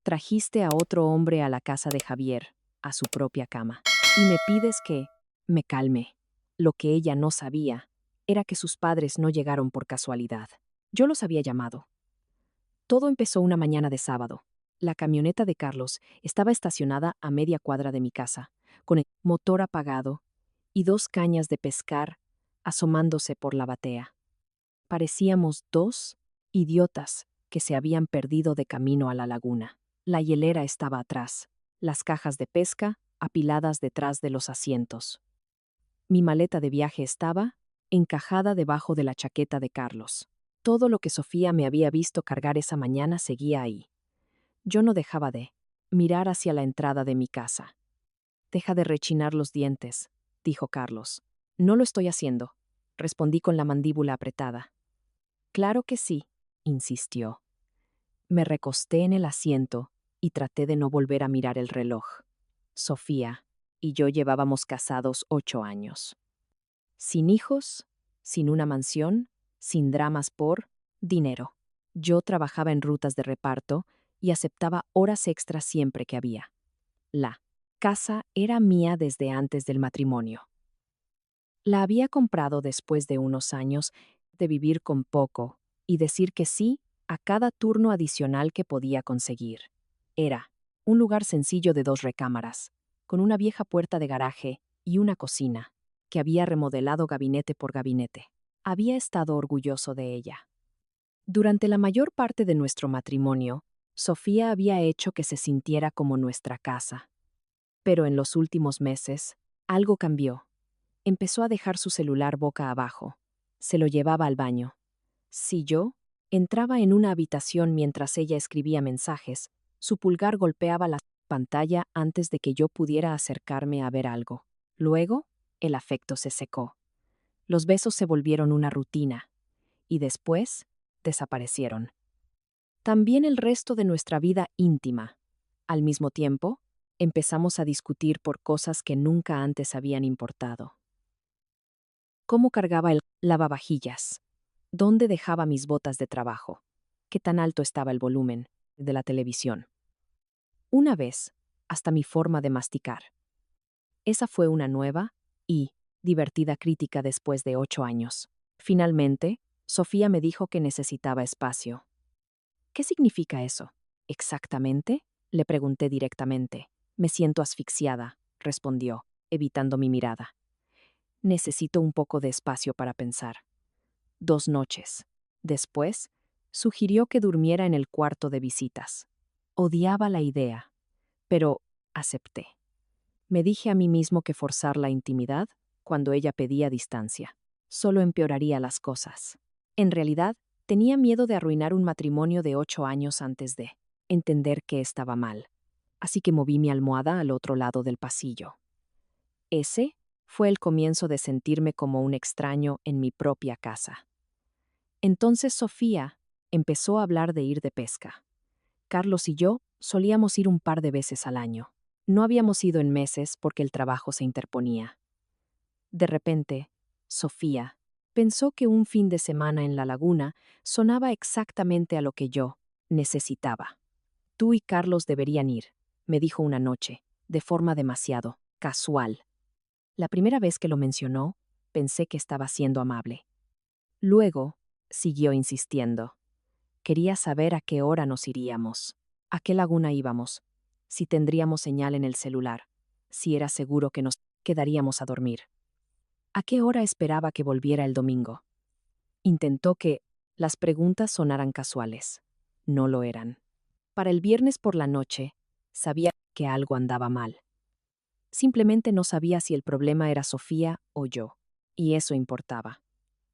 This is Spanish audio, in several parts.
Trajiste a otro hombre a la casa de Javier, a su propia cama, y me pides que me calme. Lo que ella no sabía era que sus padres no llegaron por casualidad. Yo los había llamado. Todo empezó una mañana de sábado. La camioneta de Carlos estaba estacionada a media cuadra de mi casa, con el motor apagado y dos cañas de pescar asomándose por la batea. Parecíamos dos idiotas que se habían perdido de camino a la laguna. La hielera estaba atrás, las cajas de pesca apiladas detrás de los asientos. Mi maleta de viaje estaba encajada debajo de la chaqueta de Carlos. Todo lo que Sofía me había visto cargar esa mañana seguía ahí. Yo no dejaba de mirar hacia la entrada de mi casa. Deja de rechinar los dientes, dijo Carlos. No lo estoy haciendo, respondí con la mandíbula apretada. Claro que sí, insistió. Me recosté en el asiento y traté de no volver a mirar el reloj. Sofía y yo llevábamos casados 8 años. Sin hijos, sin una mansión, sin dramas por dinero. Yo trabajaba en rutas de reparto y aceptaba horas extras siempre que había. La casa era mía desde antes del matrimonio. La había comprado después de unos años de vivir con poco y decir que sí a cada turno adicional que podía conseguir. Era un lugar sencillo de 2 recámaras, con una vieja puerta de garaje y una cocina, que había remodelado gabinete por gabinete. Había estado orgulloso de ella. Durante la mayor parte de nuestro matrimonio, Sofía había hecho que se sintiera como nuestra casa. Pero en los últimos meses, algo cambió. Empezó a dejar su celular boca abajo. Se lo llevaba al baño. Si yo entraba en una habitación mientras ella escribía mensajes, su pulgar golpeaba la pantalla antes de que yo pudiera acercarme a ver algo. Luego, el afecto se secó. Los besos se volvieron una rutina. Y después, desaparecieron. También el resto de nuestra vida íntima. Al mismo tiempo, empezamos a discutir por cosas que nunca antes habían importado. ¿Cómo cargaba el lavavajillas? ¿Dónde dejaba mis botas de trabajo? ¿Qué tan alto estaba el volumen de la televisión? Una vez, hasta mi forma de masticar. Esa fue una nueva y divertida crítica después de 8 años. Finalmente, Sofía me dijo que necesitaba espacio. ¿Qué significa eso? ¿Exactamente? Le pregunté directamente. Me siento asfixiada, respondió, evitando mi mirada. Necesito un poco de espacio para pensar. 2 noches. Después, sugirió que durmiera en el cuarto de visitas. Odiaba la idea, pero acepté. Me dije a mí mismo que forzar la intimidad, cuando ella pedía distancia, solo empeoraría las cosas. En realidad, tenía miedo de arruinar un matrimonio de 8 años antes de entender que estaba mal. Así que moví mi almohada al otro lado del pasillo. Ese fue el comienzo de sentirme como un extraño en mi propia casa. Entonces Sofía empezó a hablar de ir de pesca. Carlos y yo solíamos ir un par de veces al año. No habíamos ido en meses porque el trabajo se interponía. De repente, Sofía pensó que un fin de semana en la laguna sonaba exactamente a lo que yo necesitaba. Tú y Carlos deberían ir, me dijo una noche, de forma demasiado casual. La primera vez que lo mencionó, pensé que estaba siendo amable. Luego, siguió insistiendo. Quería saber a qué hora nos iríamos, a qué laguna íbamos, si tendríamos señal en el celular, si era seguro que nos quedaríamos a dormir. ¿A qué hora esperaba que volviera el domingo? Intentó que las preguntas sonaran casuales. No lo eran. Para el viernes por la noche, sabía que algo andaba mal. Simplemente no sabía si el problema era Sofía o yo, y eso importaba.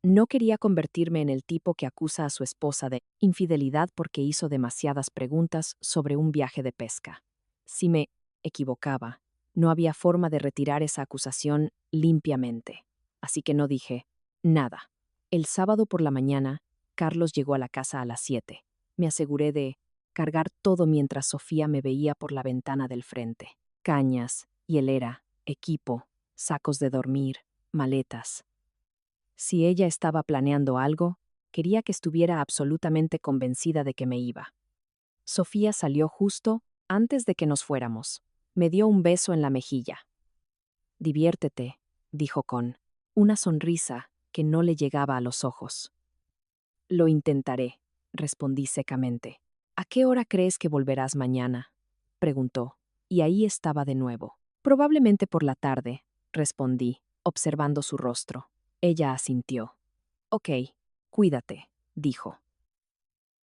No quería convertirme en el tipo que acusa a su esposa de infidelidad porque hizo demasiadas preguntas sobre un viaje de pesca. Si me equivocaba, no había forma de retirar esa acusación limpiamente. Así que no dije nada. El sábado por la mañana, Carlos llegó a la casa a las 7. Me aseguré de cargar todo mientras Sofía me veía por la ventana del frente. Cañas, hielera, equipo, sacos de dormir, maletas. Si ella estaba planeando algo, quería que estuviera absolutamente convencida de que me iba. Sofía salió justo antes de que nos fuéramos. Me dio un beso en la mejilla. Diviértete, dijo con una sonrisa que no le llegaba a los ojos. Lo intentaré, respondí secamente. ¿A qué hora crees que volverás mañana? Preguntó, y ahí estaba de nuevo. Probablemente por la tarde, respondí, observando su rostro. Ella asintió. Ok, cuídate, dijo.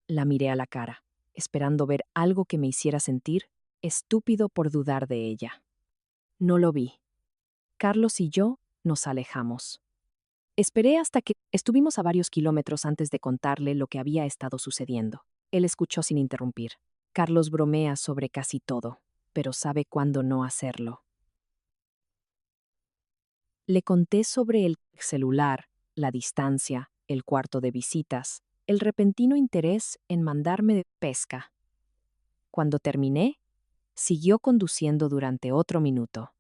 La miré a la cara, esperando ver algo que me hiciera sentir estúpido por dudar de ella. No lo vi. Carlos y yo nos alejamos. Esperé hasta que estuvimos a varios kilómetros antes de contarle lo que había estado sucediendo. Él escuchó sin interrumpir. Carlos bromea sobre casi todo, pero sabe cuándo no hacerlo. Le conté sobre el celular, la distancia, el cuarto de visitas, el repentino interés en mandarme de pesca. Cuando terminé, siguió conduciendo durante otro minuto.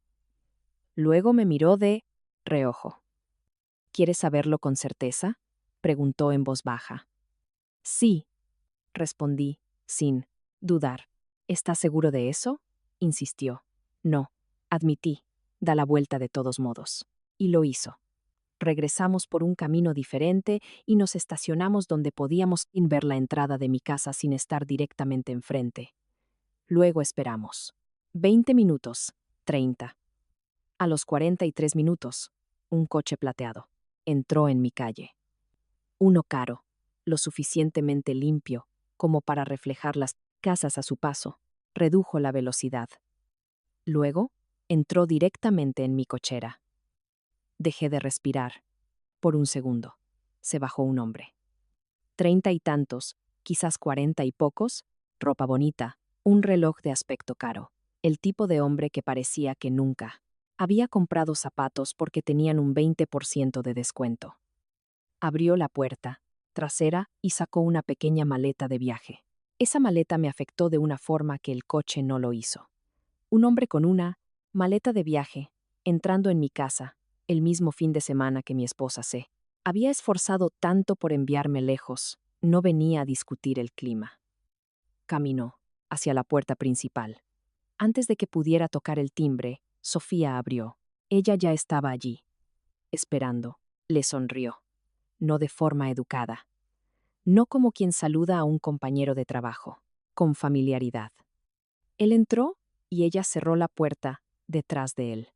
Luego me miró de reojo. ¿Quieres saberlo con certeza? Preguntó en voz baja. Sí, respondí, sin dudar. ¿Estás seguro de eso? Insistió. No, admití. Da la vuelta de todos modos. Y lo hizo. Regresamos por un camino diferente y nos estacionamos donde podíamos ver la entrada de mi casa sin estar directamente enfrente. Luego esperamos. 20 minutos, 30. A los 43 minutos, un coche plateado entró en mi calle. Uno caro, lo suficientemente limpio como para reflejar las casas a su paso, redujo la velocidad. Luego, entró directamente en mi cochera. Dejé de respirar. Por un segundo. Se bajó un hombre. 30 y tantos, quizás 40 y pocos, ropa bonita, un reloj de aspecto caro. El tipo de hombre que parecía que nunca había comprado zapatos porque tenían un 20% de descuento. Abrió la puerta trasera y sacó una pequeña maleta de viaje. Esa maleta me afectó de una forma que el coche no lo hizo. Un hombre con una maleta de viaje, entrando en mi casa, el mismo fin de semana que mi esposa se había esforzado tanto por enviarme lejos, no venía a discutir el clima. Caminó hacia la puerta principal. Antes de que pudiera tocar el timbre, Sofía abrió. Ella ya estaba allí, esperando. Le sonrió, no de forma educada, no como quien saluda a un compañero de trabajo, con familiaridad. Él entró y ella cerró la puerta detrás de él.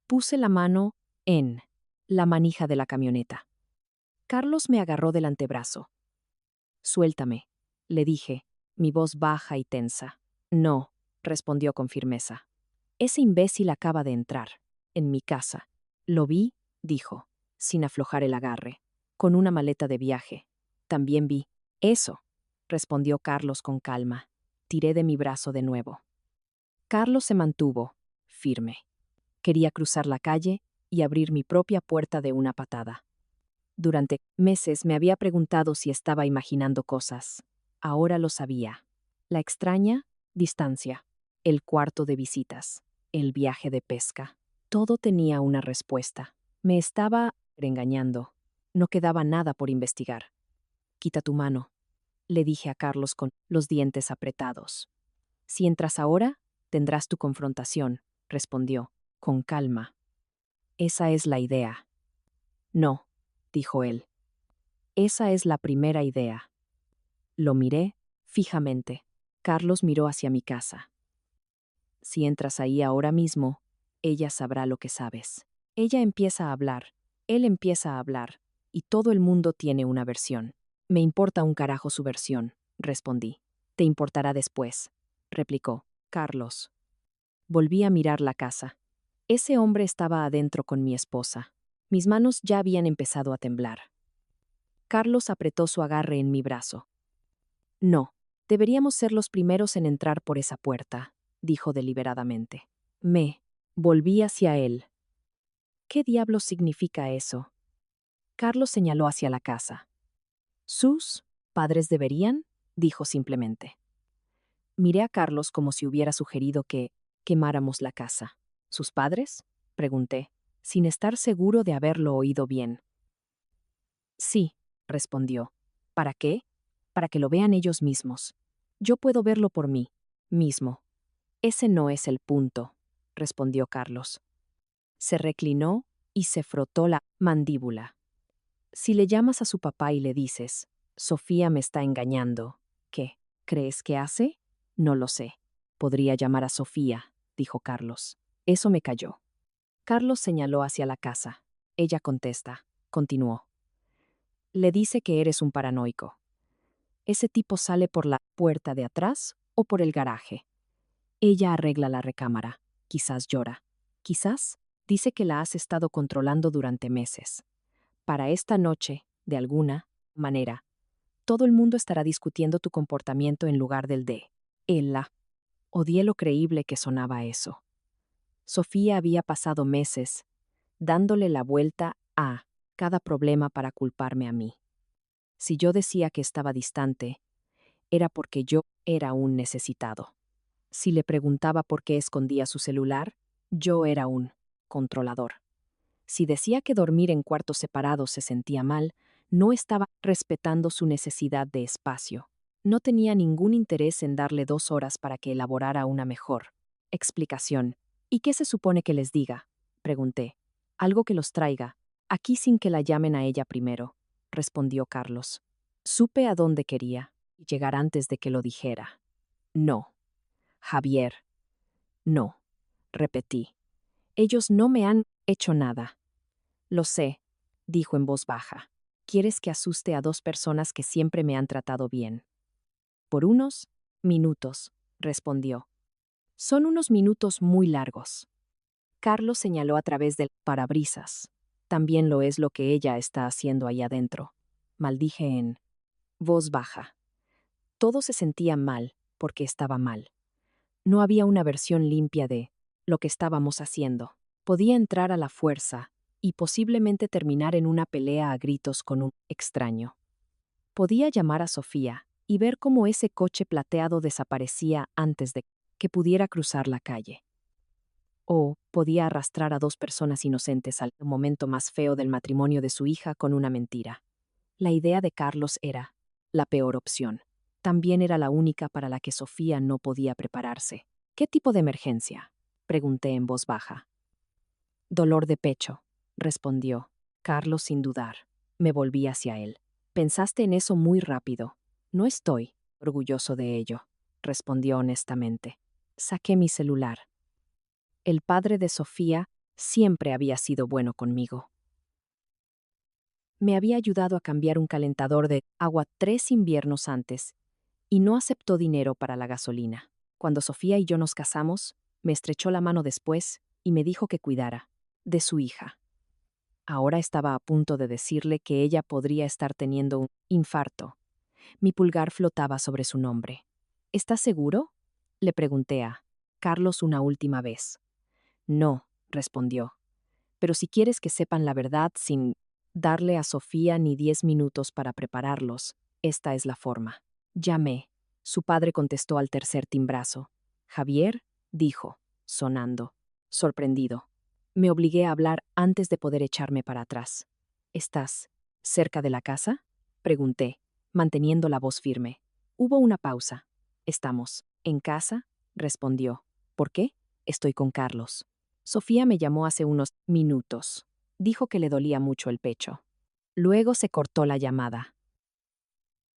Puse la mano en la manija de la camioneta. Carlos me agarró del antebrazo. Suéltame, le dije, mi voz baja y tensa. No, respondió con firmeza. Ese imbécil acaba de entrar, en mi casa. Lo vi, dijo, sin aflojar el agarre, con una maleta de viaje. También vi. Eso, respondió Carlos con calma. Tiré de mi brazo de nuevo. Carlos se mantuvo, firme. Quería cruzar la calle y abrir mi propia puerta de una patada. Durante meses me había preguntado si estaba imaginando cosas. Ahora lo sabía. La extraña distancia, el cuarto de visitas, el viaje de pesca. Todo tenía una respuesta. Me estaba engañando. No quedaba nada por investigar. Quita tu mano, le dije a Carlos con los dientes apretados. Si entras ahora, tendrás tu confrontación, respondió, con calma. Esa es la idea. No, dijo él. Esa es la primera idea. Lo miré fijamente. Carlos miró hacia mi casa. Si entras ahí ahora mismo, ella sabrá lo que sabes. Ella empieza a hablar, él empieza a hablar, y todo el mundo tiene una versión. Me importa un carajo su versión, respondí. Te importará después, replicó Carlos. Volví a mirar la casa. Ese hombre estaba adentro con mi esposa. Mis manos ya habían empezado a temblar. Carlos apretó su agarre en mi brazo. No, deberíamos ser los primeros en entrar por esa puerta, dijo deliberadamente. Me volví hacia él. ¿Qué diablos significa eso? Carlos señaló hacia la casa. ¿Sus padres deberían? Dijo simplemente. Miré a Carlos como si hubiera sugerido que quemáramos la casa. ¿Sus padres? Pregunté, sin estar seguro de haberlo oído bien. Sí, respondió. ¿Para qué? Para que lo vean ellos mismos. Yo puedo verlo por mí mismo. Ese no es el punto, respondió Carlos. Se reclinó y se frotó la mandíbula. Si le llamas a su papá y le dices, Sofía me está engañando, ¿qué crees que hace? No lo sé. Podría llamar a Sofía, dijo Carlos. Eso me calló. Carlos señaló hacia la casa. Ella contesta. Continuó. Le dice que eres un paranoico. Ese tipo sale por la puerta de atrás o por el garaje. Ella arregla la recámara. Quizás llora. Quizás dice que la has estado controlando durante meses. Para esta noche, de alguna manera, todo el mundo estará discutiendo tu comportamiento en lugar del de ella. Odié lo creíble que sonaba eso. Sofía había pasado meses dándole la vuelta a cada problema para culparme a mí. Si yo decía que estaba distante, era porque yo era un necesitado. Si le preguntaba por qué escondía su celular, yo era un controlador. Si decía que dormir en cuartos separados se sentía mal, no estaba respetando su necesidad de espacio. No tenía ningún interés en darle 2 horas para que elaborara una mejor explicación. ¿Y qué se supone que les diga? Pregunté. Algo que los traiga, aquí sin que la llamen a ella primero, respondió Carlos. Supe a dónde quería y llegar antes de que lo dijera. No. Javier. No. Repetí. Ellos no me han hecho nada. Lo sé, dijo en voz baja. Quieres que asuste a 2 personas que siempre me han tratado bien. Por unos minutos, respondió. Son unos minutos muy largos. Carlos señaló a través del parabrisas. También lo es lo que ella está haciendo ahí adentro. Maldije en voz baja. Todo se sentía mal, porque estaba mal. No había una versión limpia de lo que estábamos haciendo. Podía entrar a la fuerza y posiblemente terminar en una pelea a gritos con un extraño. Podía llamar a Sofía y ver cómo ese coche plateado desaparecía antes de que pudiera cruzar la calle. O podía arrastrar a 2 personas inocentes al momento más feo del matrimonio de su hija con una mentira. La idea de Carlos era la peor opción. También era la única para la que Sofía no podía prepararse. ¿Qué tipo de emergencia? Pregunté en voz baja. Dolor de pecho, respondió Carlos sin dudar. Me volví hacia él. Pensaste en eso muy rápido. No estoy orgulloso de ello, respondió honestamente. Saqué mi celular. El padre de Sofía siempre había sido bueno conmigo. Me había ayudado a cambiar un calentador de agua 3 inviernos antes, y no aceptó dinero para la gasolina. Cuando Sofía y yo nos casamos, me estrechó la mano después y me dijo que cuidara de su hija. Ahora estaba a punto de decirle que ella podría estar teniendo un infarto. Mi pulgar flotaba sobre su nombre. ¿Estás seguro? Le pregunté a Carlos una última vez. No, respondió. Pero si quieres que sepan la verdad sin darle a Sofía ni 10 minutos para prepararlos, esta es la forma. Llamé. Su padre contestó al tercer timbrazo. Javier, dijo, sonando, sorprendido. Me obligué a hablar antes de poder echarme para atrás. ¿Estás cerca de la casa? Pregunté, manteniendo la voz firme. Hubo una pausa. ¿Estamos en casa? Respondió. ¿Por qué? Estoy con Carlos. Sofía me llamó hace unos minutos. Dijo que le dolía mucho el pecho. Luego se cortó la llamada.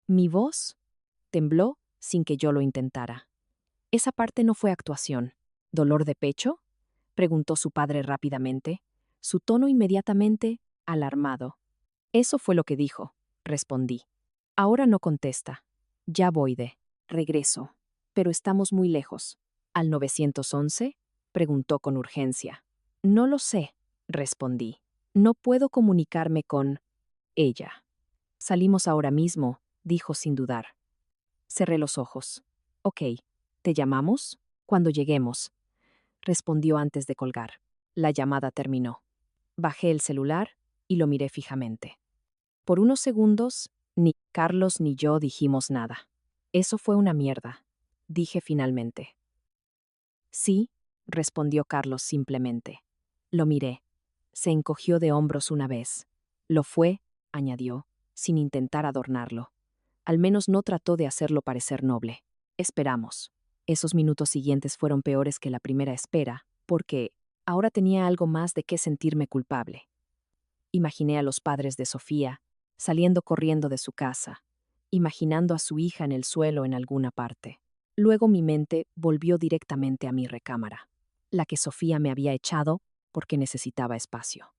Mi voz tembló sin que yo lo intentara. Esa parte no fue actuación. ¿Dolor de pecho? Preguntó su padre rápidamente, su tono inmediatamente alarmado. Eso fue lo que dijo, respondí. Ahora no contesta. Ya voy de regreso. Pero estamos muy lejos. ¿Al 911? Preguntó con urgencia. No lo sé, respondí. No puedo comunicarme con ella. Salimos ahora mismo, dijo sin dudar. Cerré los ojos. Ok, ¿te llamamos? Cuando lleguemos, respondió antes de colgar. La llamada terminó. Bajé el celular y lo miré fijamente. Por unos segundos, ni Carlos ni yo dijimos nada. Eso fue una mierda, dije finalmente. Sí, respondió Carlos simplemente. Lo miré. Se encogió de hombros una vez. Lo fue, añadió, sin intentar adornarlo. Al menos no trató de hacerlo parecer noble. Esperamos. Esos minutos siguientes fueron peores que la primera espera, porque ahora tenía algo más de qué sentirme culpable. Imaginé a los padres de Sofía, saliendo corriendo de su casa, imaginando a su hija en el suelo en alguna parte. Luego mi mente volvió directamente a mi recámara, la que Sofía me había echado porque necesitaba espacio.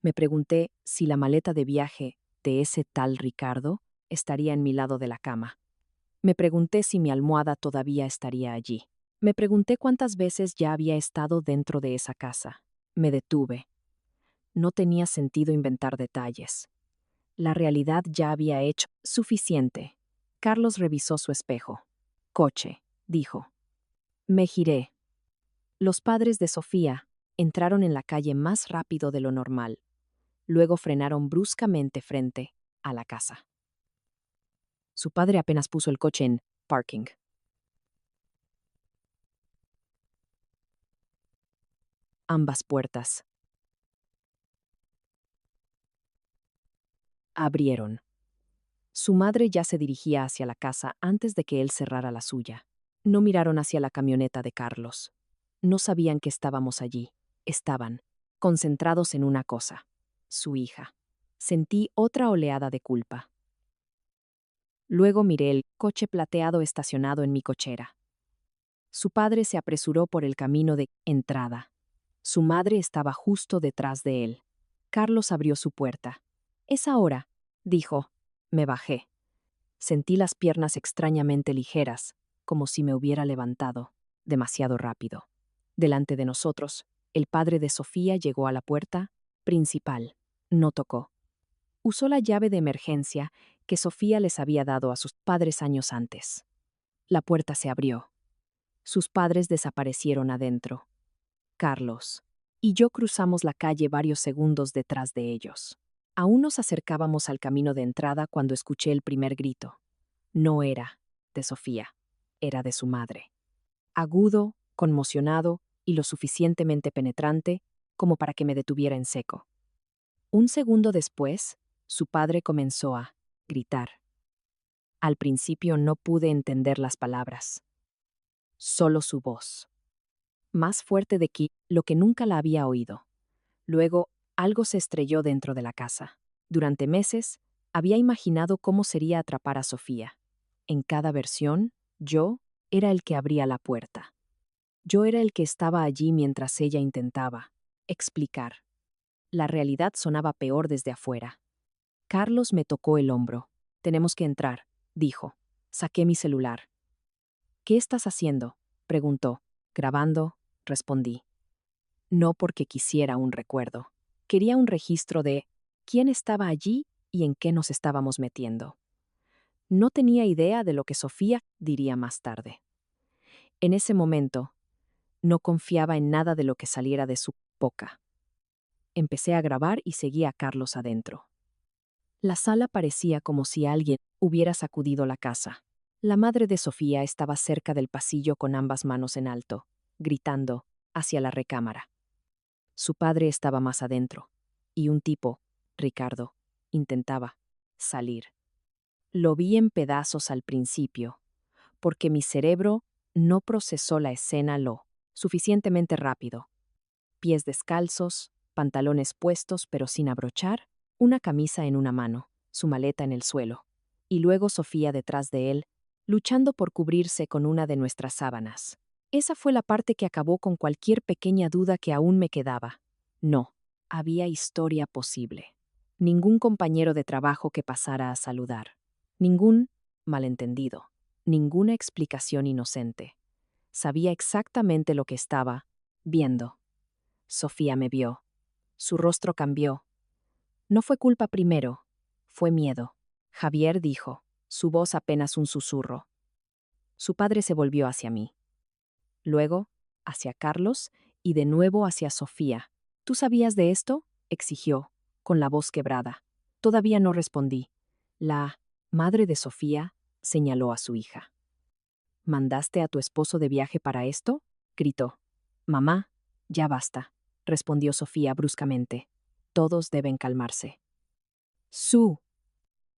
Me pregunté si la maleta de viaje de ese tal Ricardo estaría en mi lado de la cama. Me pregunté si mi almohada todavía estaría allí. Me pregunté cuántas veces ya había estado dentro de esa casa. Me detuve. No tenía sentido inventar detalles. La realidad ya había hecho suficiente. Carlos revisó su espejo. Coche, dijo. Me giré. Los padres de Sofía entraron en la calle más rápido de lo normal. Luego frenaron bruscamente frente a la casa. Su padre apenas puso el coche en parking. Ambas puertas abrieron. Su madre ya se dirigía hacia la casa antes de que él cerrara la suya. No miraron hacia la camioneta de Carlos. No sabían que estábamos allí. Estaban concentrados en una cosa: su hija. Sentí otra oleada de culpa. Luego miré el coche plateado estacionado en mi cochera. Su padre se apresuró por el camino de entrada. Su madre estaba justo detrás de él. Carlos abrió su puerta. «Es ahora», dijo. Me bajé. Sentí las piernas extrañamente ligeras, como si me hubiera levantado, demasiado rápido. Delante de nosotros, el padre de Sofía llegó a la puerta principal. No tocó. Usó la llave de emergencia que Sofía les había dado a sus padres años antes. La puerta se abrió. Sus padres desaparecieron adentro. Carlos y yo cruzamos la calle varios segundos detrás de ellos. Aún nos acercábamos al camino de entrada cuando escuché el primer grito. No era de Sofía, era de su madre. Agudo, conmocionado y lo suficientemente penetrante como para que me detuviera en seco. Un segundo después, su padre comenzó a gritar. Al principio no pude entender las palabras. Solo su voz. Más fuerte de lo que nunca la había oído. Luego, algo se estrelló dentro de la casa. Durante meses, había imaginado cómo sería atrapar a Sofía. En cada versión, yo era el que abría la puerta. Yo era el que estaba allí mientras ella intentaba explicar. La realidad sonaba peor desde afuera. Carlos me tocó el hombro. Tenemos que entrar, dijo. Saqué mi celular. ¿Qué estás haciendo?, preguntó. Grabando, respondí. No porque quisiera un recuerdo. Quería un registro de quién estaba allí y en qué nos estábamos metiendo. No tenía idea de lo que Sofía diría más tarde. En ese momento, no confiaba en nada de lo que saliera de su boca. Empecé a grabar y seguí a Carlos adentro. La sala parecía como si alguien hubiera sacudido la casa. La madre de Sofía estaba cerca del pasillo con ambas manos en alto, gritando hacia la recámara. Su padre estaba más adentro, y un tipo, Ricardo, intentaba salir. Lo vi en pedazos al principio, porque mi cerebro no procesó la escena lo suficientemente rápido. Pies descalzos, pantalones puestos pero sin abrochar, una camisa en una mano, su maleta en el suelo, y luego Sofía detrás de él, luchando por cubrirse con una de nuestras sábanas. Esa fue la parte que acabó con cualquier pequeña duda que aún me quedaba. No, había historia posible. Ningún compañero de trabajo que pasara a saludar. Ningún malentendido. Ninguna explicación inocente. Sabía exactamente lo que estaba viendo. Sofía me vio. Su rostro cambió. No fue culpa primero, fue miedo. Javier dijo, su voz apenas un susurro. Su padre se volvió hacia mí. Luego, hacia Carlos y de nuevo hacia Sofía. ¿Tú sabías de esto?, exigió, con la voz quebrada. Todavía no respondí. La madre de Sofía señaló a su hija. ¿Mandaste a tu esposo de viaje para esto?, gritó. Mamá, ya basta, respondió Sofía bruscamente. Todos deben calmarse. Su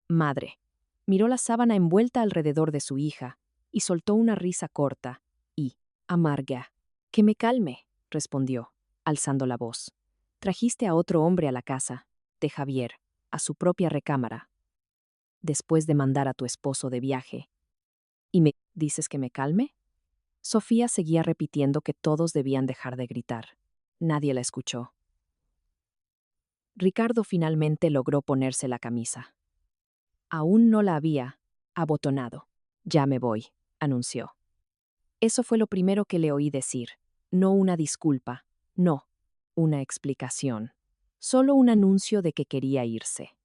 madre miró la sábana envuelta alrededor de su hija, y soltó una risa corta y amarga. Que me calme, respondió, alzando la voz. Trajiste a otro hombre a la casa, de Javier, a su propia recámara, después de mandar a tu esposo de viaje. ¿Y me dices que me calme? Sofía seguía repitiendo que todos debían dejar de gritar. Nadie la escuchó. Ricardo finalmente logró ponerse la camisa. Aún no la había abotonado. Ya me voy, anunció. Eso fue lo primero que le oí decir. No una disculpa, no, una explicación. Solo un anuncio de que quería irse.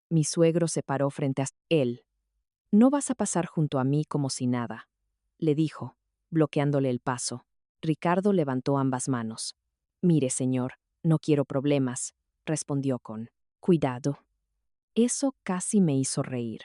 Mi suegro se paró frente a él. No vas a pasar junto a mí como si nada, le dijo, bloqueándole el paso. Ricardo levantó ambas manos. Mire, señor, no quiero problemas, respondió con cuidado. Eso casi me hizo reír.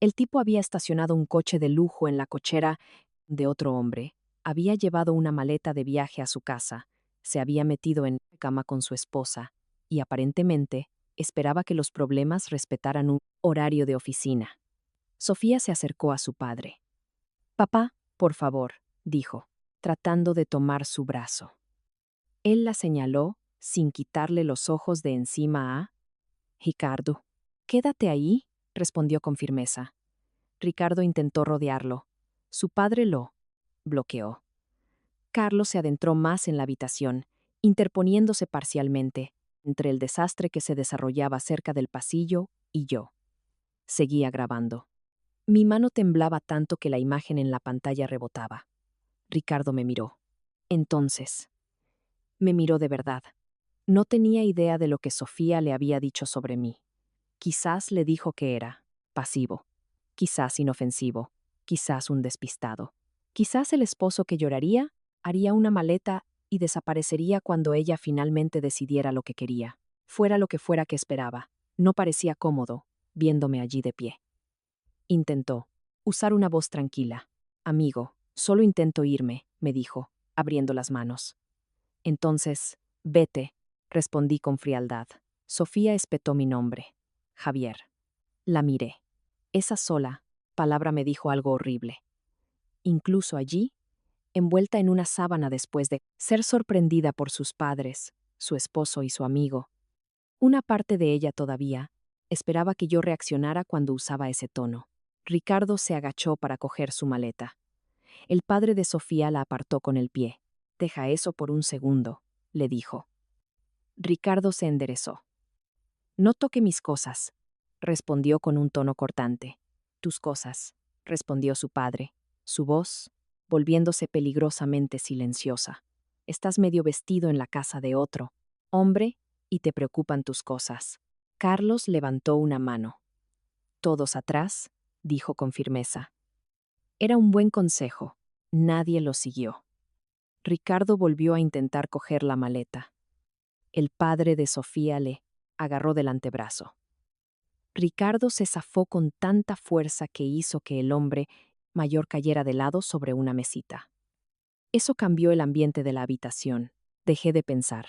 El tipo había estacionado un coche de lujo en la cochera de otro hombre, había llevado una maleta de viaje a su casa, se había metido en la cama con su esposa, y aparentemente esperaba que los problemas respetaran un horario de oficina. Sofía se acercó a su padre. Papá, por favor, dijo, tratando de tomar su brazo. Él la señaló, sin quitarle los ojos de encima a Ricardo. Quédate ahí, respondió con firmeza. Ricardo intentó rodearlo. Su padre lo bloqueó. Carlos se adentró más en la habitación, interponiéndose parcialmente entre el desastre que se desarrollaba cerca del pasillo y yo. Seguía grabando. Mi mano temblaba tanto que la imagen en la pantalla rebotaba. Ricardo me miró. Entonces, me miró de verdad. No tenía idea de lo que Sofía le había dicho sobre mí. Quizás le dijo que era pasivo, quizás inofensivo, quizás un despistado. Quizás el esposo que lloraría, haría una maleta y desaparecería cuando ella finalmente decidiera lo que quería. Fuera lo que fuera que esperaba, no parecía cómodo, viéndome allí de pie. Intentó usar una voz tranquila. Amigo, solo intento irme, me dijo, abriendo las manos. Entonces, vete, respondí con frialdad. Sofía espetó mi nombre. Javier. La miré. Esa sola palabra me dijo algo horrible. Incluso allí, envuelta en una sábana después de ser sorprendida por sus padres, su esposo y su amigo, una parte de ella todavía esperaba que yo reaccionara cuando usaba ese tono. Ricardo se agachó para coger su maleta. El padre de Sofía la apartó con el pie. Deja eso por un segundo, le dijo. Ricardo se enderezó. No toque mis cosas, respondió con un tono cortante. Tus cosas, respondió su padre, su voz volviéndose peligrosamente silenciosa. Estás medio vestido en la casa de otro hombre y te preocupan tus cosas. Carlos levantó una mano. Todos atrás, dijo con firmeza. Era un buen consejo. Nadie lo siguió. Ricardo volvió a intentar coger la maleta. El padre de Sofía le agarró del antebrazo. Ricardo se zafó con tanta fuerza que hizo que el hombre mayor cayera de lado sobre una mesita. Eso cambió el ambiente de la habitación. Dejé de pensar.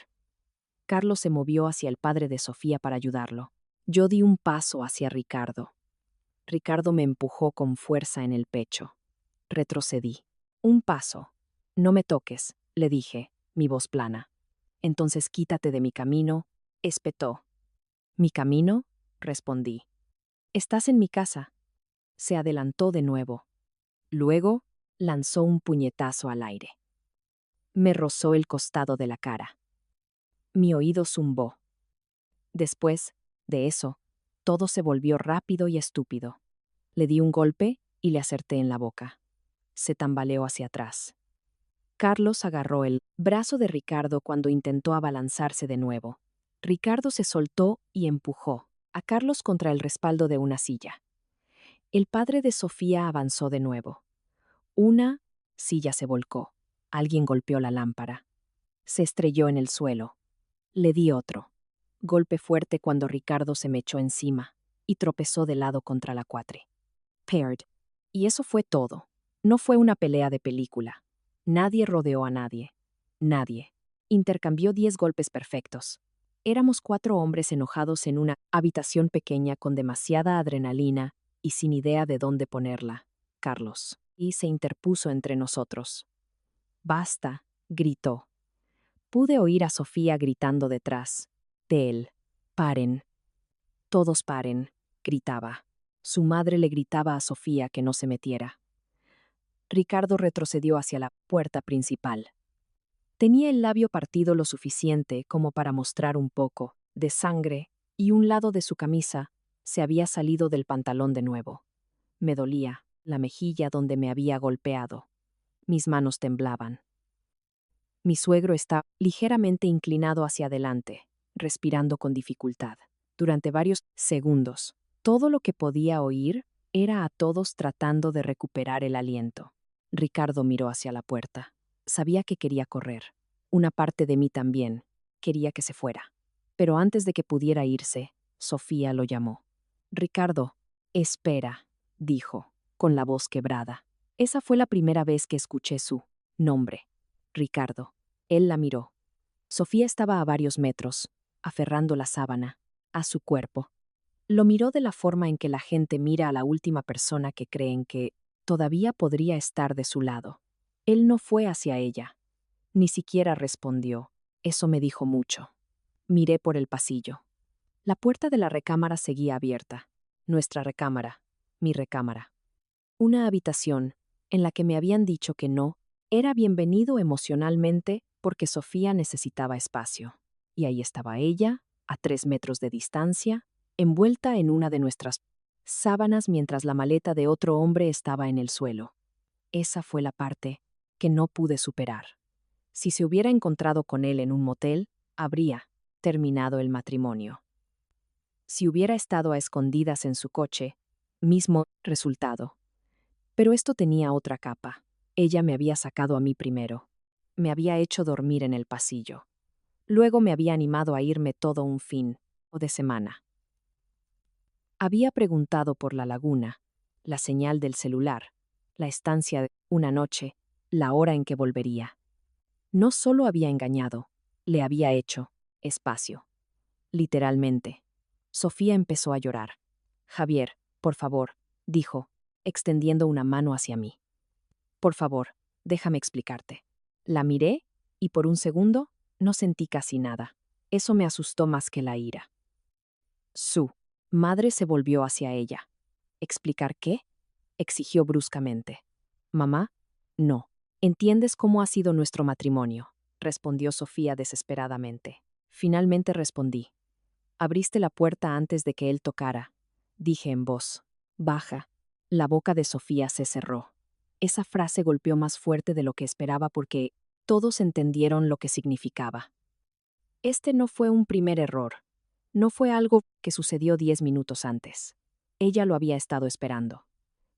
Carlos se movió hacia el padre de Sofía para ayudarlo. Yo di un paso hacia Ricardo. Ricardo me empujó con fuerza en el pecho. Retrocedí. Un paso. No me toques, le dije, mi voz plana. Entonces quítate de mi camino, espetó. ¿Mi camino? Respondí. Estás en mi casa. Se adelantó de nuevo. Luego, lanzó un puñetazo al aire. Me rozó el costado de la cara. Mi oído zumbó. Después de eso, todo se volvió rápido y estúpido. Le di un golpe y le acerté en la boca. Se tambaleó hacia atrás. Carlos agarró el brazo de Ricardo cuando intentó abalanzarse de nuevo. Ricardo se soltó y empujó a Carlos contra el respaldo de una silla. El padre de Sofía avanzó de nuevo. Una silla se volcó. Alguien golpeó la lámpara. Se estrelló en el suelo. Le di otro. Golpe fuerte cuando Ricardo se me echó encima y tropezó de lado contra la cuatre. Paired. Y eso fue todo. No fue una pelea de película. Nadie rodeó a nadie. Nadie. Intercambió 10 golpes perfectos. Éramos 4 hombres enojados en una habitación pequeña con demasiada adrenalina y sin idea de dónde ponerla. Carlos. y se interpuso entre nosotros. «Basta», gritó. Pude oír a Sofía gritando detrás de él. «Paren. Todos paren», gritaba. Su madre le gritaba a Sofía que no se metiera. Ricardo retrocedió hacia la puerta principal. Tenía el labio partido lo suficiente como para mostrar un poco de sangre y un lado de su camisa se había salido del pantalón de nuevo. Me dolía la mejilla donde me había golpeado. Mis manos temblaban. Mi suegro estaba ligeramente inclinado hacia adelante, respirando con dificultad. Durante varios segundos, todo lo que podía oír era a todos tratando de recuperar el aliento. Ricardo miró hacia la puerta. Sabía que quería correr. Una parte de mí también quería que se fuera. Pero antes de que pudiera irse, Sofía lo llamó. «Ricardo, espera», dijo, con la voz quebrada. Esa fue la primera vez que escuché su nombre. Ricardo. Él la miró. Sofía estaba a varios metros, aferrando la sábana a su cuerpo. Lo miró de la forma en que la gente mira a la última persona que creen que todavía podría estar de su lado. Él no fue hacia ella. Ni siquiera respondió. Eso me dijo mucho. Miré por el pasillo. La puerta de la recámara seguía abierta. Nuestra recámara. Mi recámara. Una habitación en la que me habían dicho que no era bienvenido emocionalmente porque Sofía necesitaba espacio. Y ahí estaba ella, a 3 metros de distancia, envuelta en una de nuestras sábanas mientras la maleta de otro hombre estaba en el suelo. Esa fue la parte que no pude superar. Si se hubiera encontrado con él en un motel, habría terminado el matrimonio. Si hubiera estado a escondidas en su coche, mismo resultado. Pero esto tenía otra capa. Ella me había sacado a mí primero. Me había hecho dormir en el pasillo. Luego me había animado a irme todo un fin o de semana. Había preguntado por la laguna, la señal del celular, la estancia de una noche, la hora en que volvería. No solo había engañado, le había hecho espacio. Literalmente. Sofía empezó a llorar. «Javier, por favor», dijo, extendiendo una mano hacia mí. «Por favor, déjame explicarte». La miré y por un segundo no sentí casi nada. Eso me asustó más que la ira. Su madre se volvió hacia ella. «¿Explicar qué?», exigió bruscamente. «Mamá, no. ¿Entiendes cómo ha sido nuestro matrimonio?», respondió Sofía desesperadamente. Finalmente respondí. «Abriste la puerta antes de que él tocara», dije en voz baja. La boca de Sofía se cerró. Esa frase golpeó más fuerte de lo que esperaba porque todos entendieron lo que significaba. Este no fue un primer error. No fue algo que sucedió 10 minutos antes. Ella lo había estado esperando.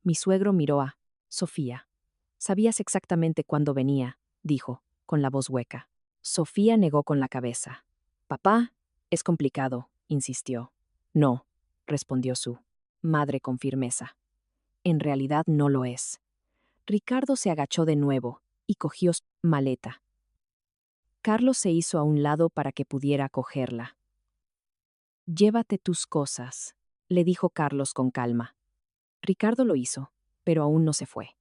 Mi suegro miró a Sofía. «Sabías exactamente cuándo venía», dijo, con la voz hueca. Sofía negó con la cabeza. «Papá, es complicado», insistió. «No», respondió su madre con firmeza. «En realidad no lo es». Ricardo se agachó de nuevo y cogió su maleta. Carlos se hizo a un lado para que pudiera cogerla. «Llévate tus cosas», le dijo Carlos con calma. Ricardo lo hizo, pero aún no se fue.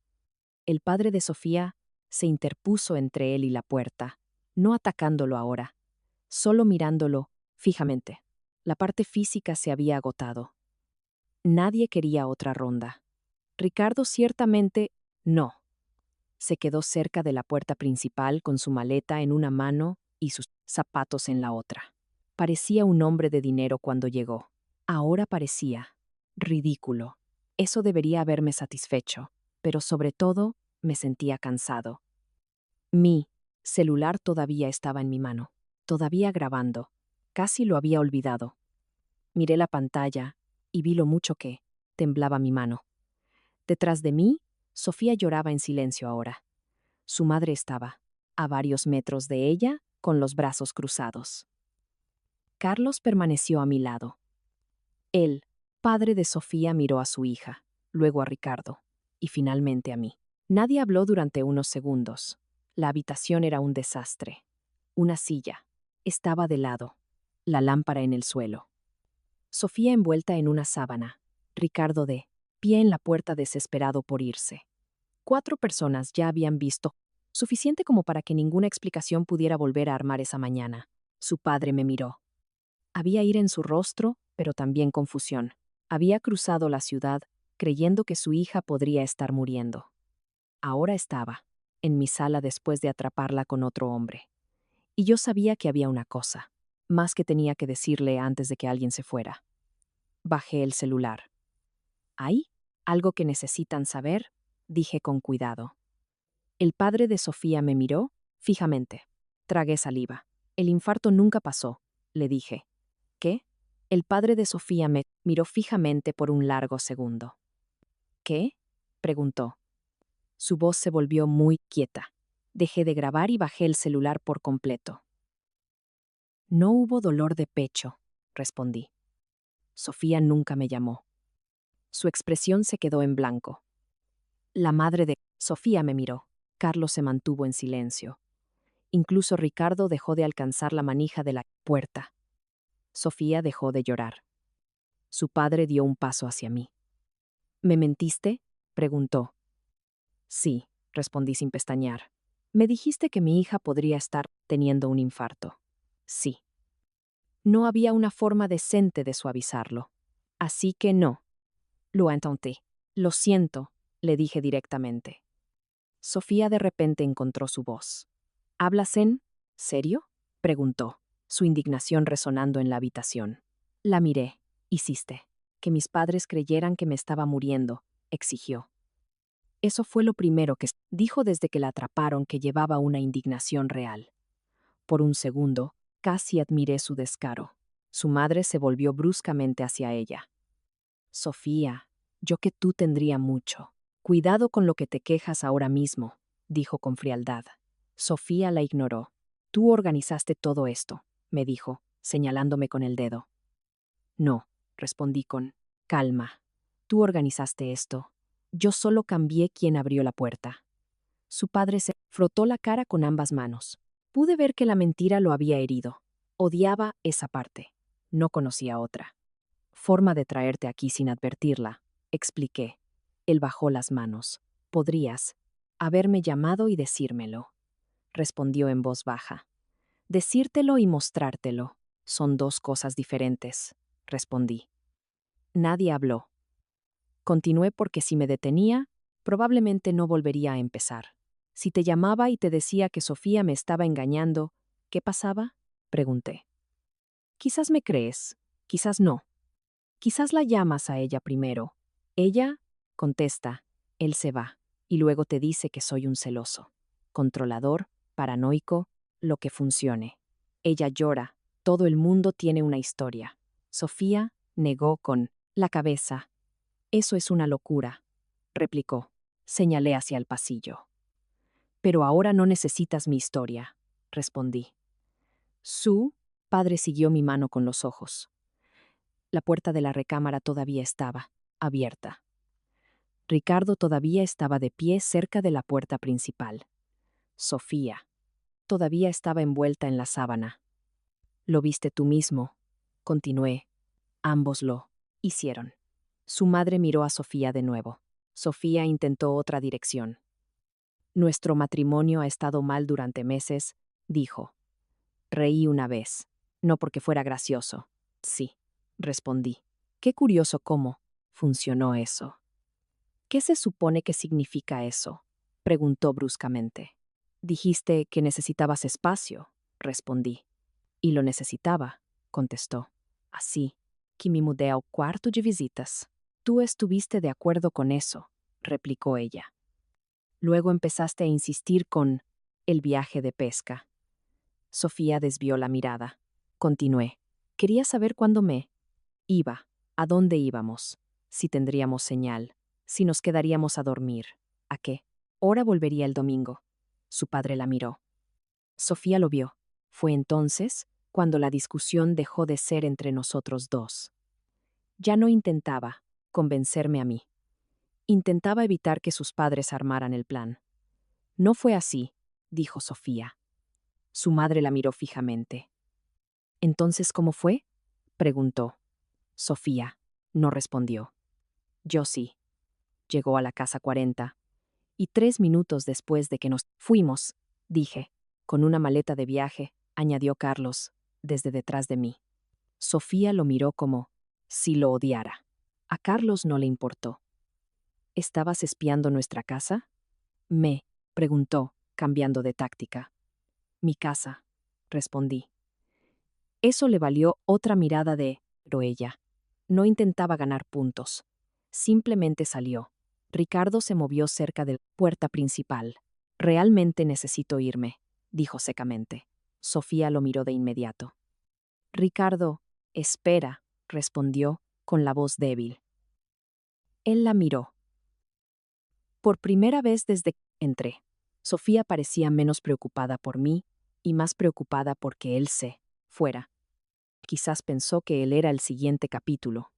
El padre de Sofía se interpuso entre él y la puerta, no atacándolo ahora, solo mirándolo fijamente. La parte física se había agotado. Nadie quería otra ronda. Ricardo ciertamente no. Se quedó cerca de la puerta principal con su maleta en una mano y sus zapatos en la otra. Parecía un hombre de dinero cuando llegó. Ahora parecía ridículo. Eso debería haberme satisfecho, pero sobre todo me sentía cansado. Mi celular todavía estaba en mi mano, todavía grabando. Casi lo había olvidado. Miré la pantalla y vi lo mucho que temblaba mi mano. Detrás de mí, Sofía lloraba en silencio ahora. Su madre estaba a varios metros de ella, con los brazos cruzados. Carlos permaneció a mi lado. El padre de Sofía miró a su hija, luego a Ricardo, y finalmente a mí. Nadie habló durante unos segundos. La habitación era un desastre. Una silla estaba de lado, la lámpara en el suelo. Sofía envuelta en una sábana, Ricardo de pie en la puerta desesperado por irse. 4 personas ya habían visto, suficiente como para que ninguna explicación pudiera volver a armar esa mañana. Su padre me miró. Había ira en su rostro, pero también confusión. Había cruzado la ciudad, creyendo que su hija podría estar muriendo. Ahora estaba en mi sala después de atraparla con otro hombre. Y yo sabía que había una cosa, más que tenía que decirle antes de que alguien se fuera. Bajé el celular. ¿Hay algo que necesitan saber? Dije con cuidado. El padre de Sofía me miró fijamente. Tragué saliva. El infarto nunca pasó, le dije. ¿Qué? El padre de Sofía me miró fijamente por un largo segundo. ¿Qué? Preguntó. Su voz se volvió muy quieta. Dejé de grabar y bajé el celular por completo. No hubo dolor de pecho, respondí. Sofía nunca me llamó. Su expresión se quedó en blanco. La madre de Sofía me miró. Carlos se mantuvo en silencio. Incluso Ricardo dejó de alcanzar la manija de la puerta. Sofía dejó de llorar. Su padre dio un paso hacia mí. ¿Me mentiste? Preguntó. Sí, respondí sin pestañear. Me dijiste que mi hija podría estar teniendo un infarto. Sí. No había una forma decente de suavizarlo. Así que no. Lo intenté. Lo siento, le dije directamente. Sofía de repente encontró su voz. ¿Hablas en serio? Preguntó, su indignación resonando en la habitación. La miré. Hiciste. Que mis padres creyeran que me estaba muriendo, exigió. Eso fue lo primero que dijo desde que la atraparon, que llevaba una indignación real. Por un segundo, casi admiré su descaro. Su madre se volvió bruscamente hacia ella. Sofía, yo que tú tendría mucho. Cuidado con lo que te quejas ahora mismo, dijo con frialdad. Sofía la ignoró. Tú organizaste todo esto, me dijo, señalándome con el dedo. No, respondí con calma. Tú organizaste esto. Yo solo cambié quién abrió la puerta. Su padre se frotó la cara con ambas manos. Pude ver que la mentira lo había herido. Odiaba esa parte. No conocía otra. Forma de traerte aquí sin advertirla, expliqué. Él bajó las manos. Podrías haberme llamado y decírmelo, respondió en voz baja. Decírtelo y mostrártelo son dos cosas diferentes, respondí. Nadie habló. Continué porque si me detenía, probablemente no volvería a empezar. Si te llamaba y te decía que Sofía me estaba engañando, ¿qué pasaba? Pregunté. Quizás me crees, quizás no. Quizás la llamas a ella primero. Ella contesta, él se va, y luego te dice que soy un celoso, controlador, paranoico, lo que funcione. Ella llora, todo el mundo tiene una historia. Sofía negó con la cabeza. Eso es una locura, replicó. Señalé hacia el pasillo. Pero ahora no necesitas mi historia, respondí. Su padre siguió mi mano con los ojos. La puerta de la recámara todavía estaba abierta. Ricardo todavía estaba de pie cerca de la puerta principal. Sofía todavía estaba envuelta en la sábana. Lo viste tú mismo, continué. Ambos lo hicieron. Su madre miró a Sofía de nuevo. Sofía intentó otra dirección. Nuestro matrimonio ha estado mal durante meses, dijo. Reí una vez. No porque fuera gracioso. Sí, respondí. Qué curioso cómo funcionó eso. ¿Qué se supone que significa eso? Preguntó bruscamente. Dijiste que necesitabas espacio, respondí. Y lo necesitaba, contestó. Así que me mudé al cuarto de visitas. Tú estuviste de acuerdo con eso, replicó ella. Luego empezaste a insistir con el viaje de pesca. Sofía desvió la mirada. Continué. Quería saber cuándo me iba, a dónde íbamos, si tendríamos señal, si nos quedaríamos a dormir, a qué hora volvería el domingo. Su padre la miró. Sofía lo vio. Fue entonces cuando la discusión dejó de ser entre nosotros dos. Ya no intentaba convencerme a mí. Intentaba evitar que sus padres armaran el plan. No fue así, dijo Sofía. Su madre la miró fijamente. ¿Entonces cómo fue? Preguntó. Sofía no respondió. Yo sí. Llegó a la casa 40 Y 3 minutos después de que nos fuimos, dije, con una maleta de viaje, añadió Carlos, desde detrás de mí. Sofía lo miró como si lo odiara. A Carlos no le importó. ¿Estabas espiando nuestra casa? Me preguntó, cambiando de táctica. Mi casa, respondí. Eso le valió otra mirada pero ella. No intentaba ganar puntos. Simplemente salió. Ricardo se movió cerca de la puerta principal. Realmente necesito irme, dijo secamente. Sofía lo miró de inmediato. Ricardo, espera, respondió, con la voz débil. Él la miró. Por primera vez desde que entré, Sofía parecía menos preocupada por mí y más preocupada porque él se fuera. Quizás pensó que él era el siguiente capítulo.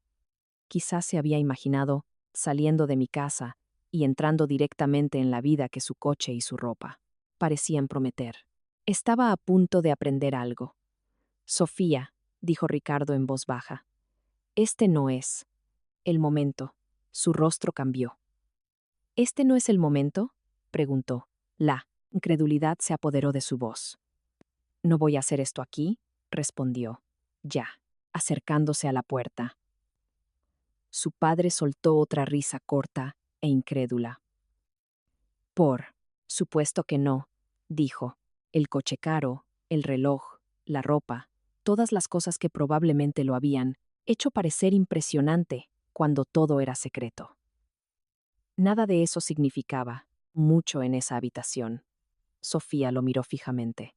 Quizás se había imaginado saliendo de mi casa y entrando directamente en la vida que su coche y su ropa parecían prometer. Estaba a punto de aprender algo. Sofía, dijo Ricardo en voz baja, este no es el momento. Su rostro cambió. ¿Este no es el momento? Preguntó. La incredulidad se apoderó de su voz. No voy a hacer esto aquí, respondió, ya, acercándose a la puerta. Su padre soltó otra risa corta e incrédula. Por supuesto que no, dijo. El coche caro, el reloj, la ropa, todas las cosas que probablemente lo habían hecho parecer impresionante cuando todo era secreto. Nada de eso significaba mucho en esa habitación. Sofía lo miró fijamente.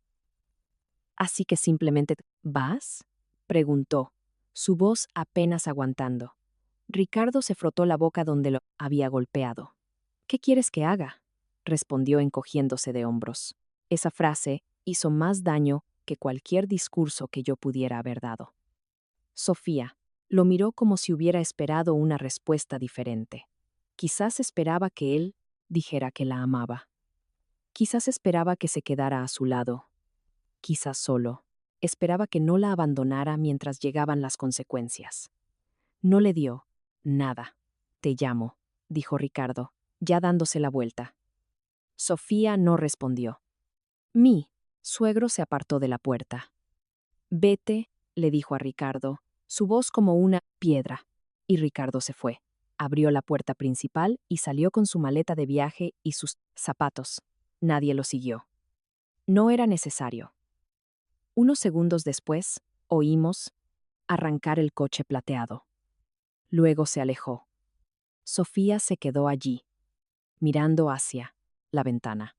¿Así que simplemente vas? Preguntó, su voz apenas aguantando. Ricardo se frotó la boca donde lo había golpeado. ¿Qué quieres que haga? Respondió encogiéndose de hombros. Esa frase hizo más daño que cualquier discurso que yo pudiera haber dado. Sofía lo miró como si hubiera esperado una respuesta diferente. Quizás esperaba que él dijera que la amaba. Quizás esperaba que se quedara a su lado. Quizás solo esperaba que no la abandonara mientras llegaban las consecuencias. No le dio nada. Te llamo, dijo Ricardo, ya dándose la vuelta. Sofía no respondió. Mi suegro se apartó de la puerta. Vete, le dijo a Ricardo, su voz como una piedra. Y Ricardo se fue. Abrió la puerta principal y salió con su maleta de viaje y sus zapatos. Nadie lo siguió. No era necesario. Unos segundos después, oímos arrancar el coche plateado. Luego se alejó. Sofía se quedó allí, mirando hacia la ventana.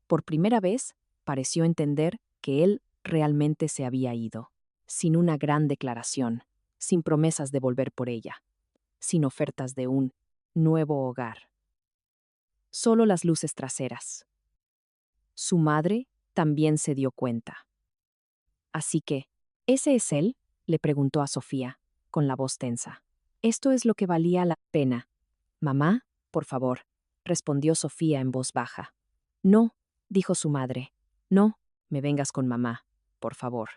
Por primera vez, pareció entender que él realmente se había ido, sin una gran declaración, sin promesas de volver por ella, sin ofertas de un nuevo hogar. Solo las luces traseras. Su madre también se dio cuenta. Así que, ¿ese es él? Le preguntó a Sofía, con la voz tensa. Esto es lo que valía la pena. Mamá, por favor, respondió Sofía en voz baja. No, dijo su madre. No, me vengas con mamá, por favor.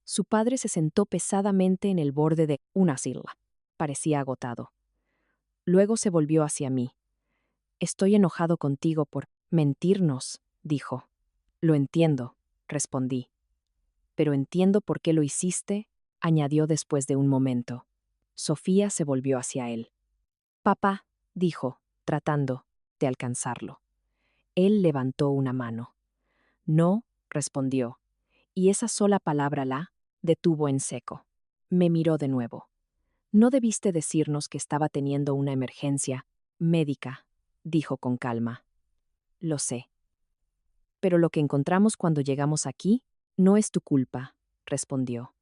Su padre se sentó pesadamente en el borde de una silla. Parecía agotado. Luego se volvió hacia mí. Estoy enojado contigo por mentirnos, dijo. Lo entiendo, respondí. Pero entiendo por qué lo hiciste, añadió después de un momento. Sofía se volvió hacia él. Papá, dijo, tratando de alcanzarlo. Él levantó una mano. No, respondió, y esa sola palabra la detuvo en seco. Me miró de nuevo. No debiste decirnos que estaba teniendo una emergencia médica, dijo con calma. Lo sé. Pero lo que encontramos cuando llegamos aquí no es tu culpa, respondió.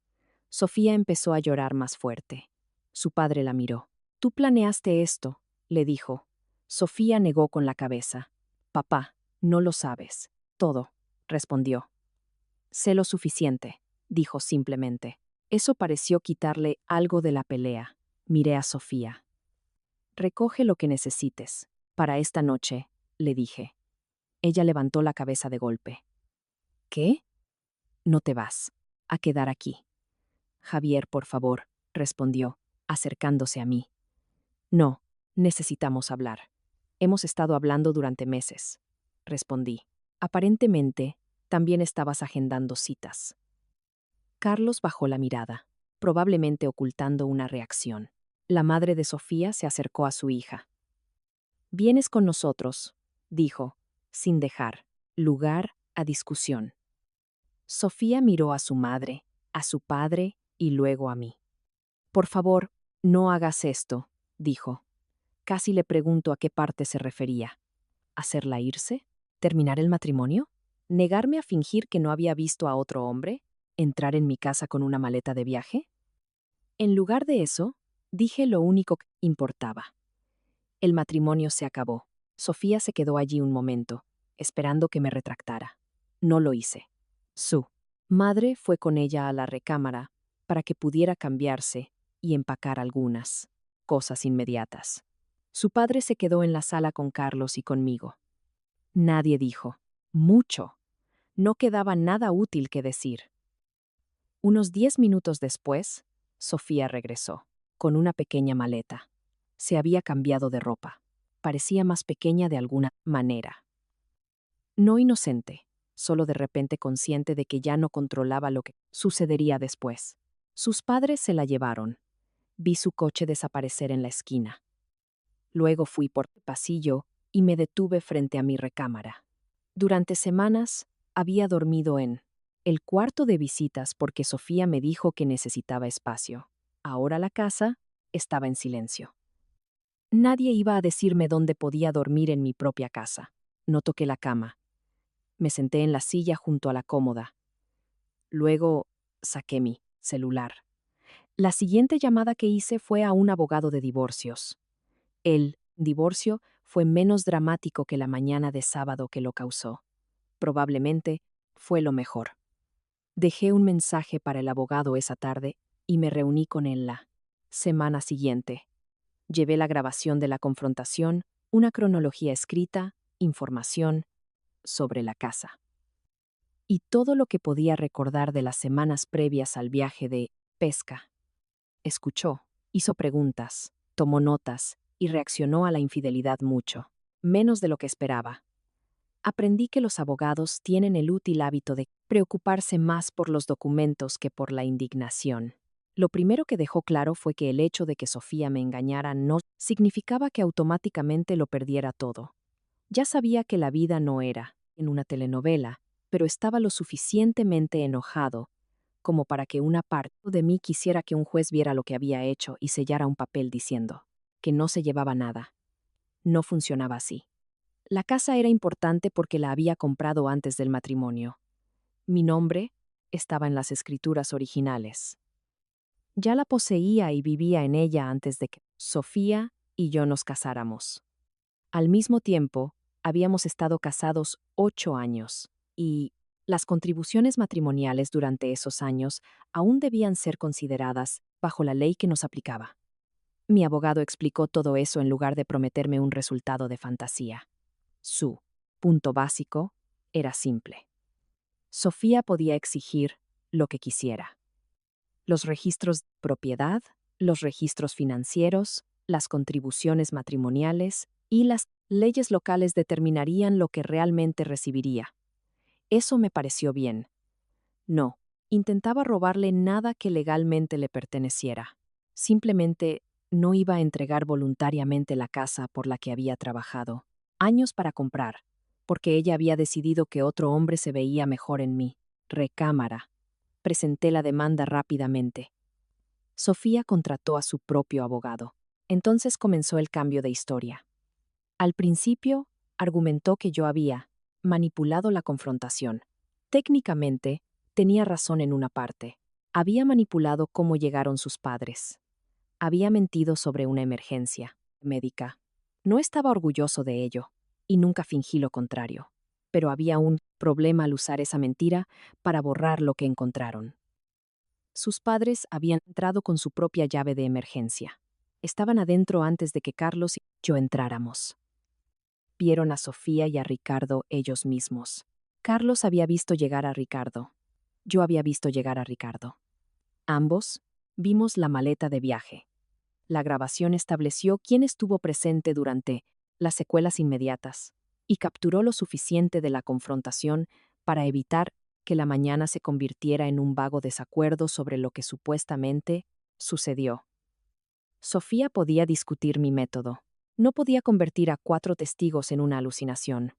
Sofía empezó a llorar más fuerte. Su padre la miró. Tú planeaste esto, le dijo. Sofía negó con la cabeza. Papá, no lo sabes. Todo, respondió. Sé lo suficiente, dijo simplemente. Eso pareció quitarle algo de la pelea. Miré a Sofía. Recoge lo que necesites. Para esta noche, le dije. Ella levantó la cabeza de golpe. ¿Qué? No te vas. A quedar aquí. Javier, por favor, respondió, acercándose a mí. No, necesitamos hablar. Hemos estado hablando durante meses, respondí. Aparentemente, también estabas agendando citas. Carlos bajó la mirada, probablemente ocultando una reacción. La madre de Sofía se acercó a su hija. Vienes con nosotros, dijo, sin dejar lugar a discusión. Sofía miró a su madre, a su padre y luego a mí. Por favor, no hagas esto, dijo. Casi le pregunto a qué parte se refería. ¿Hacerla irse? ¿Terminar el matrimonio? ¿Negarme a fingir que no había visto a otro hombre? ¿Entrar en mi casa con una maleta de viaje? En lugar de eso, dije lo único que importaba. El matrimonio se acabó. Sofía se quedó allí un momento, esperando que me retractara. No lo hice. Su madre fue con ella a la recámara para que pudiera cambiarse y empacar algunas cosas inmediatas. Su padre se quedó en la sala con Carlos y conmigo. Nadie dijo mucho. No quedaba nada útil que decir. Unos 10 minutos después, Sofía regresó, con una pequeña maleta. Se había cambiado de ropa. Parecía más pequeña de alguna manera. No inocente, solo de repente consciente de que ya no controlaba lo que sucedería después. Sus padres se la llevaron. Vi su coche desaparecer en la esquina. Luego fui por el pasillo y me detuve frente a mi recámara. Durante semanas había dormido en el cuarto de visitas porque Sofía me dijo que necesitaba espacio. Ahora la casa estaba en silencio. Nadie iba a decirme dónde podía dormir en mi propia casa. No toqué la cama. Me senté en la silla junto a la cómoda. Luego saqué mi celular. La siguiente llamada que hice fue a un abogado de divorcios. El divorcio fue menos dramático que la mañana de sábado que lo causó. Probablemente fue lo mejor. Dejé un mensaje para el abogado esa tarde y me reuní con él la semana siguiente. Llevé la grabación de la confrontación, una cronología escrita, información sobre la casa. Y todo lo que podía recordar de las semanas previas al viaje de pesca. Escuchó, hizo preguntas, tomó notas y reaccionó a la infidelidad mucho, menos de lo que esperaba. Aprendí que los abogados tienen el útil hábito de preocuparse más por los documentos que por la indignación. Lo primero que dejó claro fue que el hecho de que Sofía me engañara no significaba que automáticamente lo perdiera todo. Ya sabía que la vida no era en una telenovela, pero estaba lo suficientemente enojado como para que una parte de mí quisiera que un juez viera lo que había hecho y sellara un papel diciendo que no se llevaba nada. No funcionaba así. La casa era importante porque la había comprado antes del matrimonio. Mi nombre estaba en las escrituras originales. Ya la poseía y vivía en ella antes de que Sofía y yo nos casáramos. Al mismo tiempo, habíamos estado casados 8 años, y las contribuciones matrimoniales durante esos años aún debían ser consideradas bajo la ley que nos aplicaba. Mi abogado explicó todo eso en lugar de prometerme un resultado de fantasía. Su punto básico era simple. Sofía podía exigir lo que quisiera. Los registros de propiedad, los registros financieros, las contribuciones matrimoniales y las leyes locales determinarían lo que realmente recibiría. Eso me pareció bien. No, intentaba robarle nada que legalmente le perteneciera. Simplemente no iba a entregar voluntariamente la casa por la que había trabajado años para comprar, porque ella había decidido que otro hombre se veía mejor en mi recámara. Presenté la demanda rápidamente. Sofía contrató a su propio abogado. Entonces comenzó el cambio de historia. Al principio, argumentó que yo había manipulado la confrontación. Técnicamente, tenía razón en una parte. Había manipulado cómo llegaron sus padres. Había mentido sobre una emergencia médica. No estaba orgulloso de ello, y nunca fingí lo contrario. Pero había un problema al usar esa mentira para borrar lo que encontraron. Sus padres habían entrado con su propia llave de emergencia. Estaban adentro antes de que Carlos y yo entráramos. Vieron a Sofía y a Ricardo ellos mismos. Carlos había visto llegar a Ricardo. Yo había visto llegar a Ricardo. Ambos vimos la maleta de viaje. La grabación estableció quién estuvo presente durante las secuelas inmediatas, y capturó lo suficiente de la confrontación para evitar que la mañana se convirtiera en un vago desacuerdo sobre lo que supuestamente sucedió. Sofía podía discutir mi método. No podía convertir a 4 testigos en una alucinación.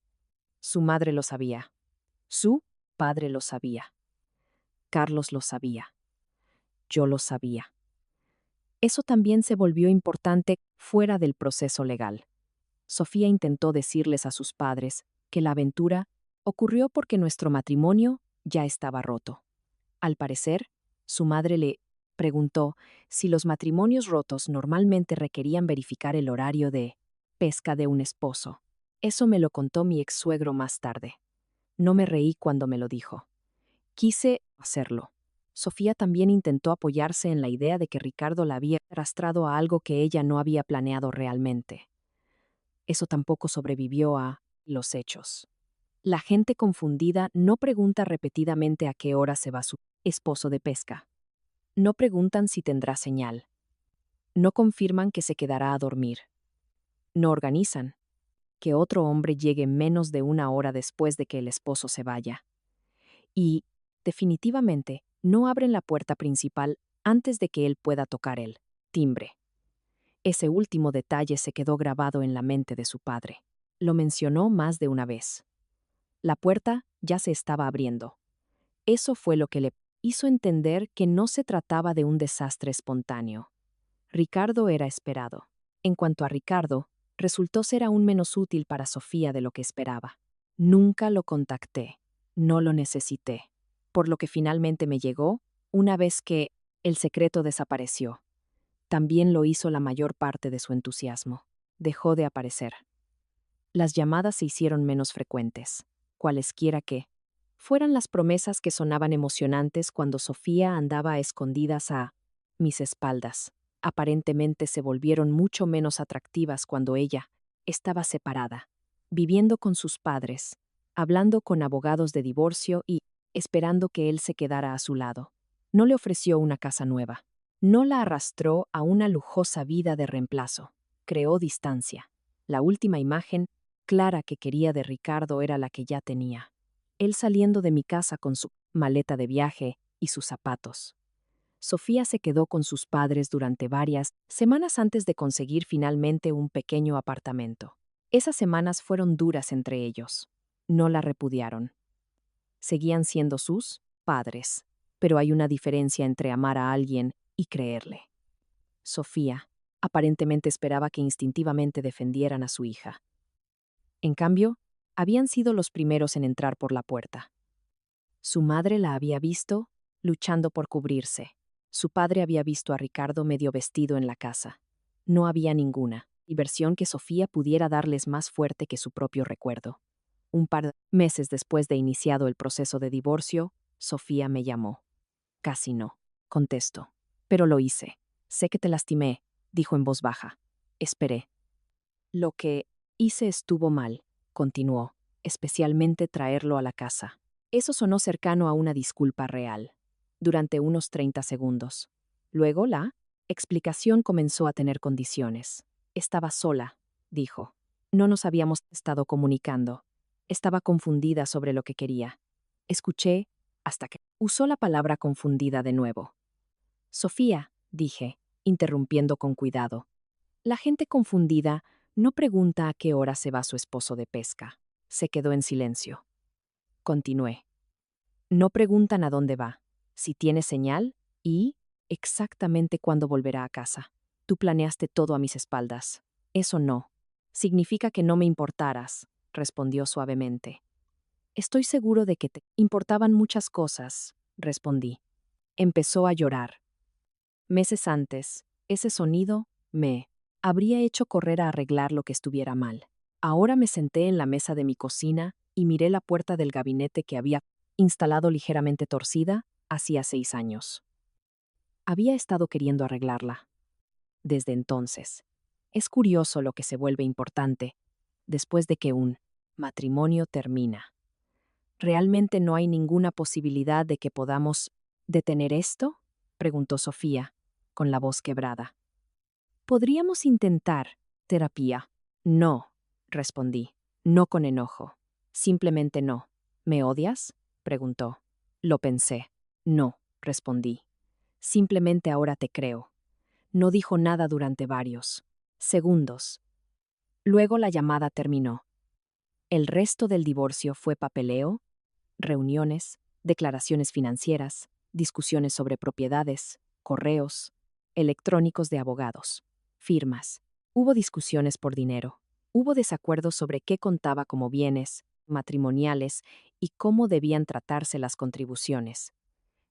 Su madre lo sabía. Su padre lo sabía. Carlos lo sabía. Yo lo sabía. Eso también se volvió importante fuera del proceso legal. Sofía intentó decirles a sus padres que la aventura ocurrió porque nuestro matrimonio ya estaba roto. Al parecer, su madre le preguntó si los matrimonios rotos normalmente requerían verificar el horario de pesca de un esposo. Eso me lo contó mi ex-suegro más tarde. No me reí cuando me lo dijo. Quise hacerlo. Sofía también intentó apoyarse en la idea de que Ricardo la había arrastrado a algo que ella no había planeado realmente. Eso tampoco sobrevivió a los hechos. La gente confundida no pregunta repetidamente a qué hora se va su esposo de pesca. No preguntan si tendrá señal. No confirman que se quedará a dormir. No organizan que otro hombre llegue menos de 1 hora después de que el esposo se vaya. Y, definitivamente, no abren la puerta principal antes de que él pueda tocar el timbre. Ese último detalle se quedó grabado en la mente de su padre. Lo mencionó más de una vez. La puerta ya se estaba abriendo. Eso fue lo que le hizo entender que no se trataba de un desastre espontáneo. Ricardo era esperado. En cuanto a Ricardo, resultó ser aún menos útil para Sofía de lo que esperaba. Nunca lo contacté. No lo necesité. Por lo que finalmente me llegó, una vez que el secreto desapareció. También lo hizo la mayor parte de su entusiasmo. Dejó de aparecer. Las llamadas se hicieron menos frecuentes, cualesquiera que fueran las promesas que sonaban emocionantes cuando Sofía andaba a escondidas a mis espaldas. Aparentemente se volvieron mucho menos atractivas cuando ella estaba separada, viviendo con sus padres, hablando con abogados de divorcio y esperando que él se quedara a su lado. No le ofreció una casa nueva. No la arrastró a una lujosa vida de reemplazo. Creó distancia. La última imagen clara que quería de Ricardo era la que ya tenía. Él saliendo de mi casa con su maleta de viaje y sus zapatos. Sofía se quedó con sus padres durante varias semanas antes de conseguir finalmente un pequeño apartamento. Esas semanas fueron duras entre ellos. No la repudiaron. Seguían siendo sus padres, pero hay una diferencia entre amar a alguien y creerle. Sofía aparentemente esperaba que instintivamente defendieran a su hija. En cambio, habían sido los primeros en entrar por la puerta. Su madre la había visto luchando por cubrirse. Su padre había visto a Ricardo medio vestido en la casa. No había ninguna diversión que Sofía pudiera darles más fuerte que su propio recuerdo. Un par de meses después de iniciado el proceso de divorcio, Sofía me llamó. Casi no, contestó. Pero lo hice. Sé que te lastimé, dijo en voz baja. Esperé. Lo que hice estuvo mal, continuó, especialmente traerlo a la casa. Eso sonó cercano a una disculpa real, durante unos 30 segundos. Luego la explicación comenzó a tener condiciones. Estaba sola, dijo. No nos habíamos estado comunicando. Estaba confundida sobre lo que quería. Escuché hasta que usó la palabra confundida de nuevo. Sofía, dije, interrumpiendo con cuidado. La gente confundida no pregunta a qué hora se va su esposo de pesca. Se quedó en silencio. Continué. No preguntan a dónde va, si tiene señal y exactamente cuándo volverá a casa. Tú planeaste todo a mis espaldas. Eso no. Significa que no me importaras, respondió suavemente. Estoy seguro de que te importaban muchas cosas, respondí. Empezó a llorar. Meses antes, ese sonido me habría hecho correr a arreglar lo que estuviera mal. Ahora me senté en la mesa de mi cocina y miré la puerta del gabinete que había instalado ligeramente torcida hacía 6 años. Había estado queriendo arreglarla. Desde entonces. Es curioso lo que se vuelve importante después de que un matrimonio termina. ¿Realmente no hay ninguna posibilidad de que podamos detener esto? Preguntó Sofía, con la voz quebrada. Podríamos intentar terapia. No, respondí. No con enojo. Simplemente no. ¿Me odias? Preguntó. Lo pensé. No, respondí. Simplemente ahora te creo. No dijo nada durante varios segundos. Luego la llamada terminó. El resto del divorcio fue papeleo, reuniones, declaraciones financieras, discusiones sobre propiedades, correos, electrónicos de abogados, firmas. Hubo discusiones por dinero. Hubo desacuerdos sobre qué contaba como bienes matrimoniales y cómo debían tratarse las contribuciones.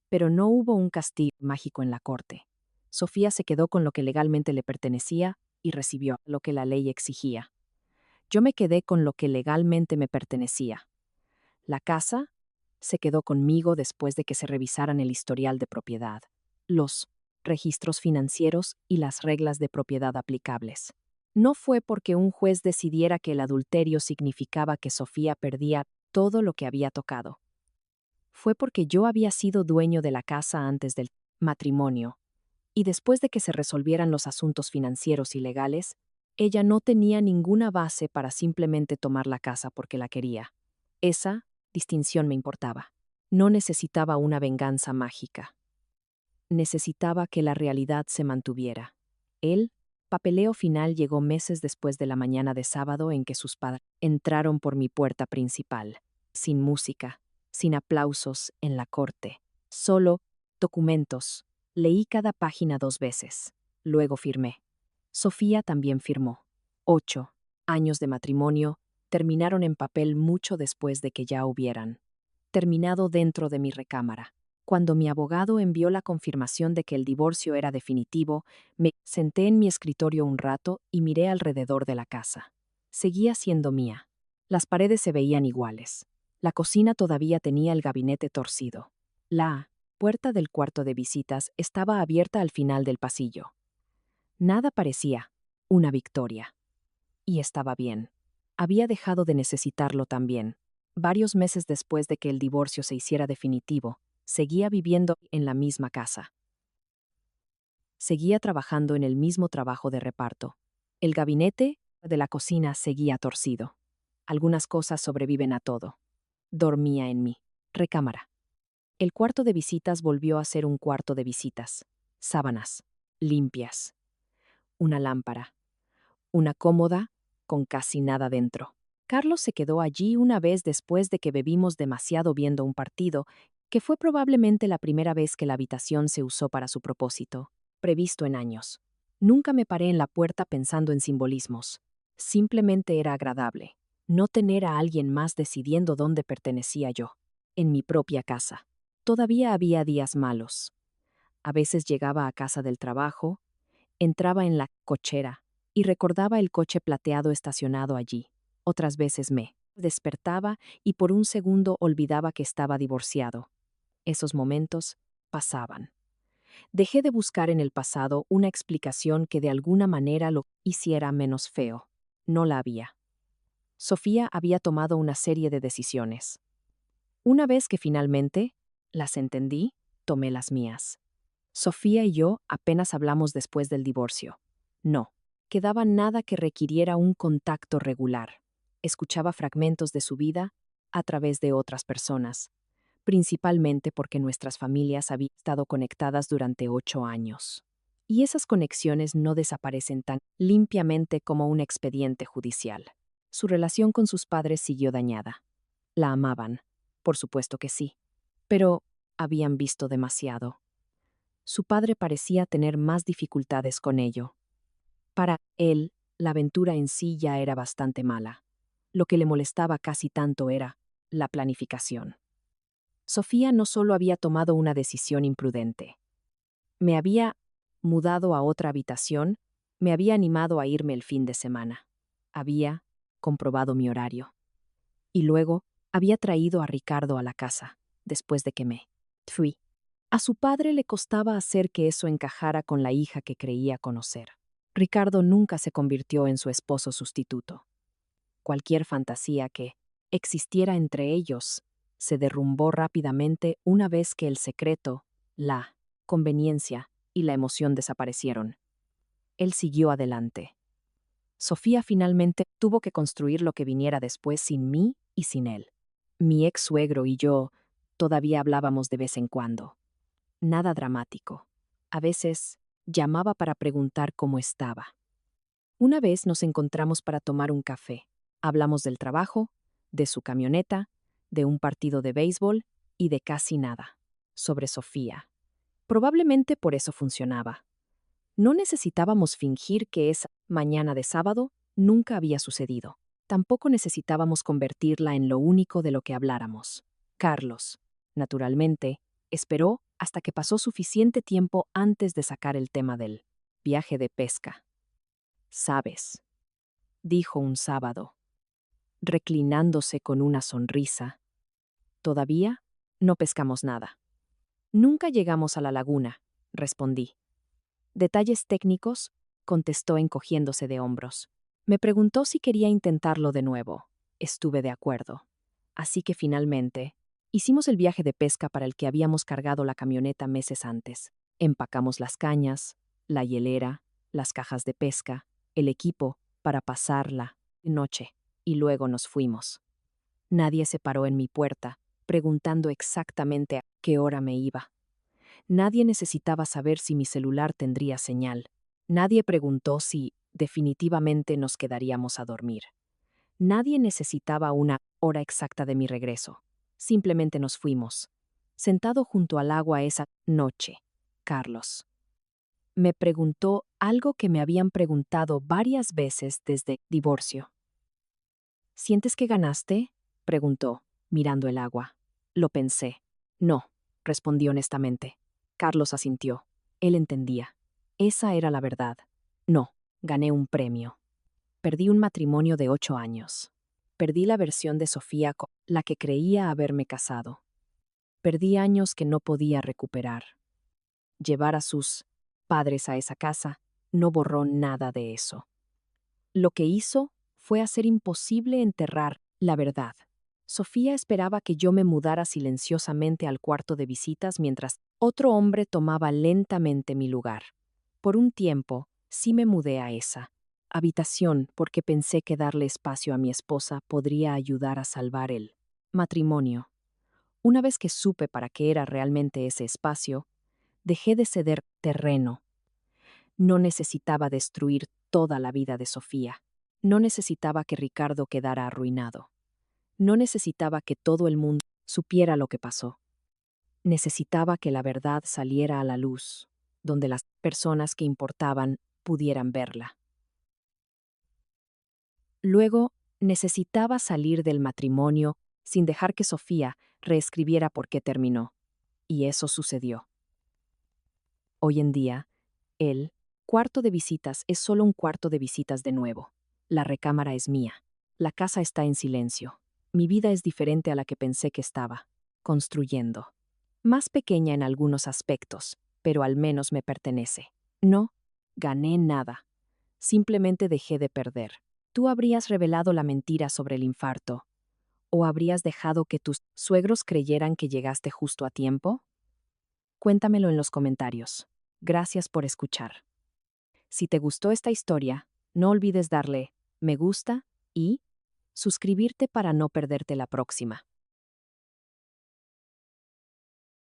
Pero no hubo un castigo mágico en la corte. Sofía se quedó con lo que legalmente le pertenecía y recibió lo que la ley exigía. Yo me quedé con lo que legalmente me pertenecía. La casa se quedó conmigo después de que se revisaran el historial de propiedad, los registros financieros y las reglas de propiedad aplicables. No fue porque un juez decidiera que el adulterio significaba que Sofía perdía todo lo que había tocado. Fue porque yo había sido dueño de la casa antes del matrimonio, y después de que se resolvieran los asuntos financieros y legales, ella no tenía ninguna base para simplemente tomar la casa porque la quería. Esa distinción me importaba. No necesitaba una venganza mágica. Necesitaba que la realidad se mantuviera. El papeleo final llegó meses después de la mañana de sábado en que sus padres entraron por mi puerta principal, sin música, sin aplausos en la corte, solo documentos. Leí cada página 2 veces. Luego firmé. Sofía también firmó. 8 años de matrimonio terminaron en papel mucho después de que ya hubieran terminado dentro de mi recámara. Cuando mi abogado envió la confirmación de que el divorcio era definitivo, me senté en mi escritorio un rato y miré alrededor de la casa. Seguía siendo mía. Las paredes se veían iguales. La cocina todavía tenía el gabinete torcido. La puerta del cuarto de visitas estaba abierta al final del pasillo. Nada parecía una victoria. Y estaba bien. Había dejado de necesitarlo también. Varios meses después de que el divorcio se hiciera definitivo, seguía viviendo en la misma casa. Seguía trabajando en el mismo trabajo de reparto. El gabinete de la cocina seguía torcido. Algunas cosas sobreviven a todo. Dormía en mi recámara. El cuarto de visitas volvió a ser un cuarto de visitas. Sábanas limpias. Una lámpara. Una cómoda con casi nada dentro. Carlos se quedó allí una vez después de que bebimos demasiado viendo un partido, que fue probablemente la primera vez que la habitación se usó para su propósito, previsto en años. Nunca me paré en la puerta pensando en simbolismos. Simplemente era agradable no tener a alguien más decidiendo dónde pertenecía yo, en mi propia casa. Todavía había días malos. A veces llegaba a casa del trabajo, entraba en la cochera y recordaba el coche plateado estacionado allí. Otras veces me despertaba y por un segundo olvidaba que estaba divorciado. Esos momentos pasaban. Dejé de buscar en el pasado una explicación que de alguna manera lo hiciera menos feo. No la había. Sofía había tomado una serie de decisiones. Una vez que finalmente las entendí, tomé las mías. Sofía y yo apenas hablamos después del divorcio. No, quedaba nada que requiriera un contacto regular. Escuchaba fragmentos de su vida a través de otras personas, principalmente porque nuestras familias habían estado conectadas durante 8 años. Y esas conexiones no desaparecen tan limpiamente como un expediente judicial. Su relación con sus padres siguió dañada. La amaban, por supuesto que sí, pero habían visto demasiado. Su padre parecía tener más dificultades con ello. Para él, la aventura en sí ya era bastante mala. Lo que le molestaba casi tanto era la planificación. Sofía no solo había tomado una decisión imprudente. Me había mudado a otra habitación, me había animado a irme el fin de semana. Había comprobado mi horario. Y luego había traído a Ricardo a la casa, después de que me fui. A su padre le costaba hacer que eso encajara con la hija que creía conocer. Ricardo nunca se convirtió en su esposo sustituto. Cualquier fantasía que existiera entre ellos se derrumbó rápidamente una vez que el secreto, la conveniencia y la emoción desaparecieron. Él siguió adelante. Sofía finalmente tuvo que construir lo que viniera después sin mí y sin él. Mi ex suegro y yo todavía hablábamos de vez en cuando. Nada dramático. A veces llamaba para preguntar cómo estaba. Una vez nos encontramos para tomar un café. Hablamos del trabajo, de su camioneta, de un partido de béisbol y de casi nada. Sobre Sofía. Probablemente por eso funcionaba. No necesitábamos fingir que esa mañana de sábado nunca había sucedido. Tampoco necesitábamos convertirla en lo único de lo que habláramos. Carlos, naturalmente, esperó hasta que pasó suficiente tiempo antes de sacar el tema del viaje de pesca. «Sabes», dijo un sábado, reclinándose con una sonrisa, «todavía no pescamos nada». «Nunca llegamos a la laguna», respondí. «Detalles técnicos», contestó encogiéndose de hombros. Me preguntó si quería intentarlo de nuevo. Estuve de acuerdo. Así que finalmente, hicimos el viaje de pesca para el que habíamos cargado la camioneta meses antes. Empacamos las cañas, la hielera, las cajas de pesca, el equipo para pasar la noche, y luego nos fuimos. Nadie se paró en mi puerta, preguntando exactamente a qué hora me iba. Nadie necesitaba saber si mi celular tendría señal. Nadie preguntó si definitivamente nos quedaríamos a dormir. Nadie necesitaba una hora exacta de mi regreso. Simplemente nos fuimos. Sentado junto al agua esa noche, Carlos me preguntó algo que me habían preguntado varias veces desde divorcio. ¿Sientes que ganaste?, preguntó, mirando el agua. Lo pensé. No, respondí honestamente. Carlos asintió. Él entendía. Esa era la verdad. No, gané un premio. Perdí un matrimonio de 8 años. Perdí la versión de Sofía con la que creía haberme casado. Perdí años que no podía recuperar. Llevar a sus padres a esa casa no borró nada de eso. Lo que hizo fue hacer imposible enterrar la verdad. Sofía esperaba que yo me mudara silenciosamente al cuarto de visitas mientras otro hombre tomaba lentamente mi lugar. Por un tiempo, sí me mudé a esa habitación porque pensé que darle espacio a mi esposa podría ayudar a salvar el matrimonio. Una vez que supe para qué era realmente ese espacio, dejé de ceder terreno. No necesitaba destruir toda la vida de Sofía. No necesitaba que Ricardo quedara arruinado. No necesitaba que todo el mundo supiera lo que pasó. Necesitaba que la verdad saliera a la luz, donde las personas que importaban pudieran verla. Luego, necesitaba salir del matrimonio sin dejar que Sofía reescribiera por qué terminó. Y eso sucedió. Hoy en día, el cuarto de visitas es solo un cuarto de visitas de nuevo. La recámara es mía. La casa está en silencio. Mi vida es diferente a la que pensé que estaba construyendo. Más pequeña en algunos aspectos, pero al menos me pertenece. No gané nada. Simplemente dejé de perder. ¿Tú habrías revelado la mentira sobre el infarto? ¿O habrías dejado que tus suegros creyeran que llegaste justo a tiempo? Cuéntamelo en los comentarios. Gracias por escuchar. Si te gustó esta historia, no olvides darle me gusta y suscribirte para no perderte la próxima.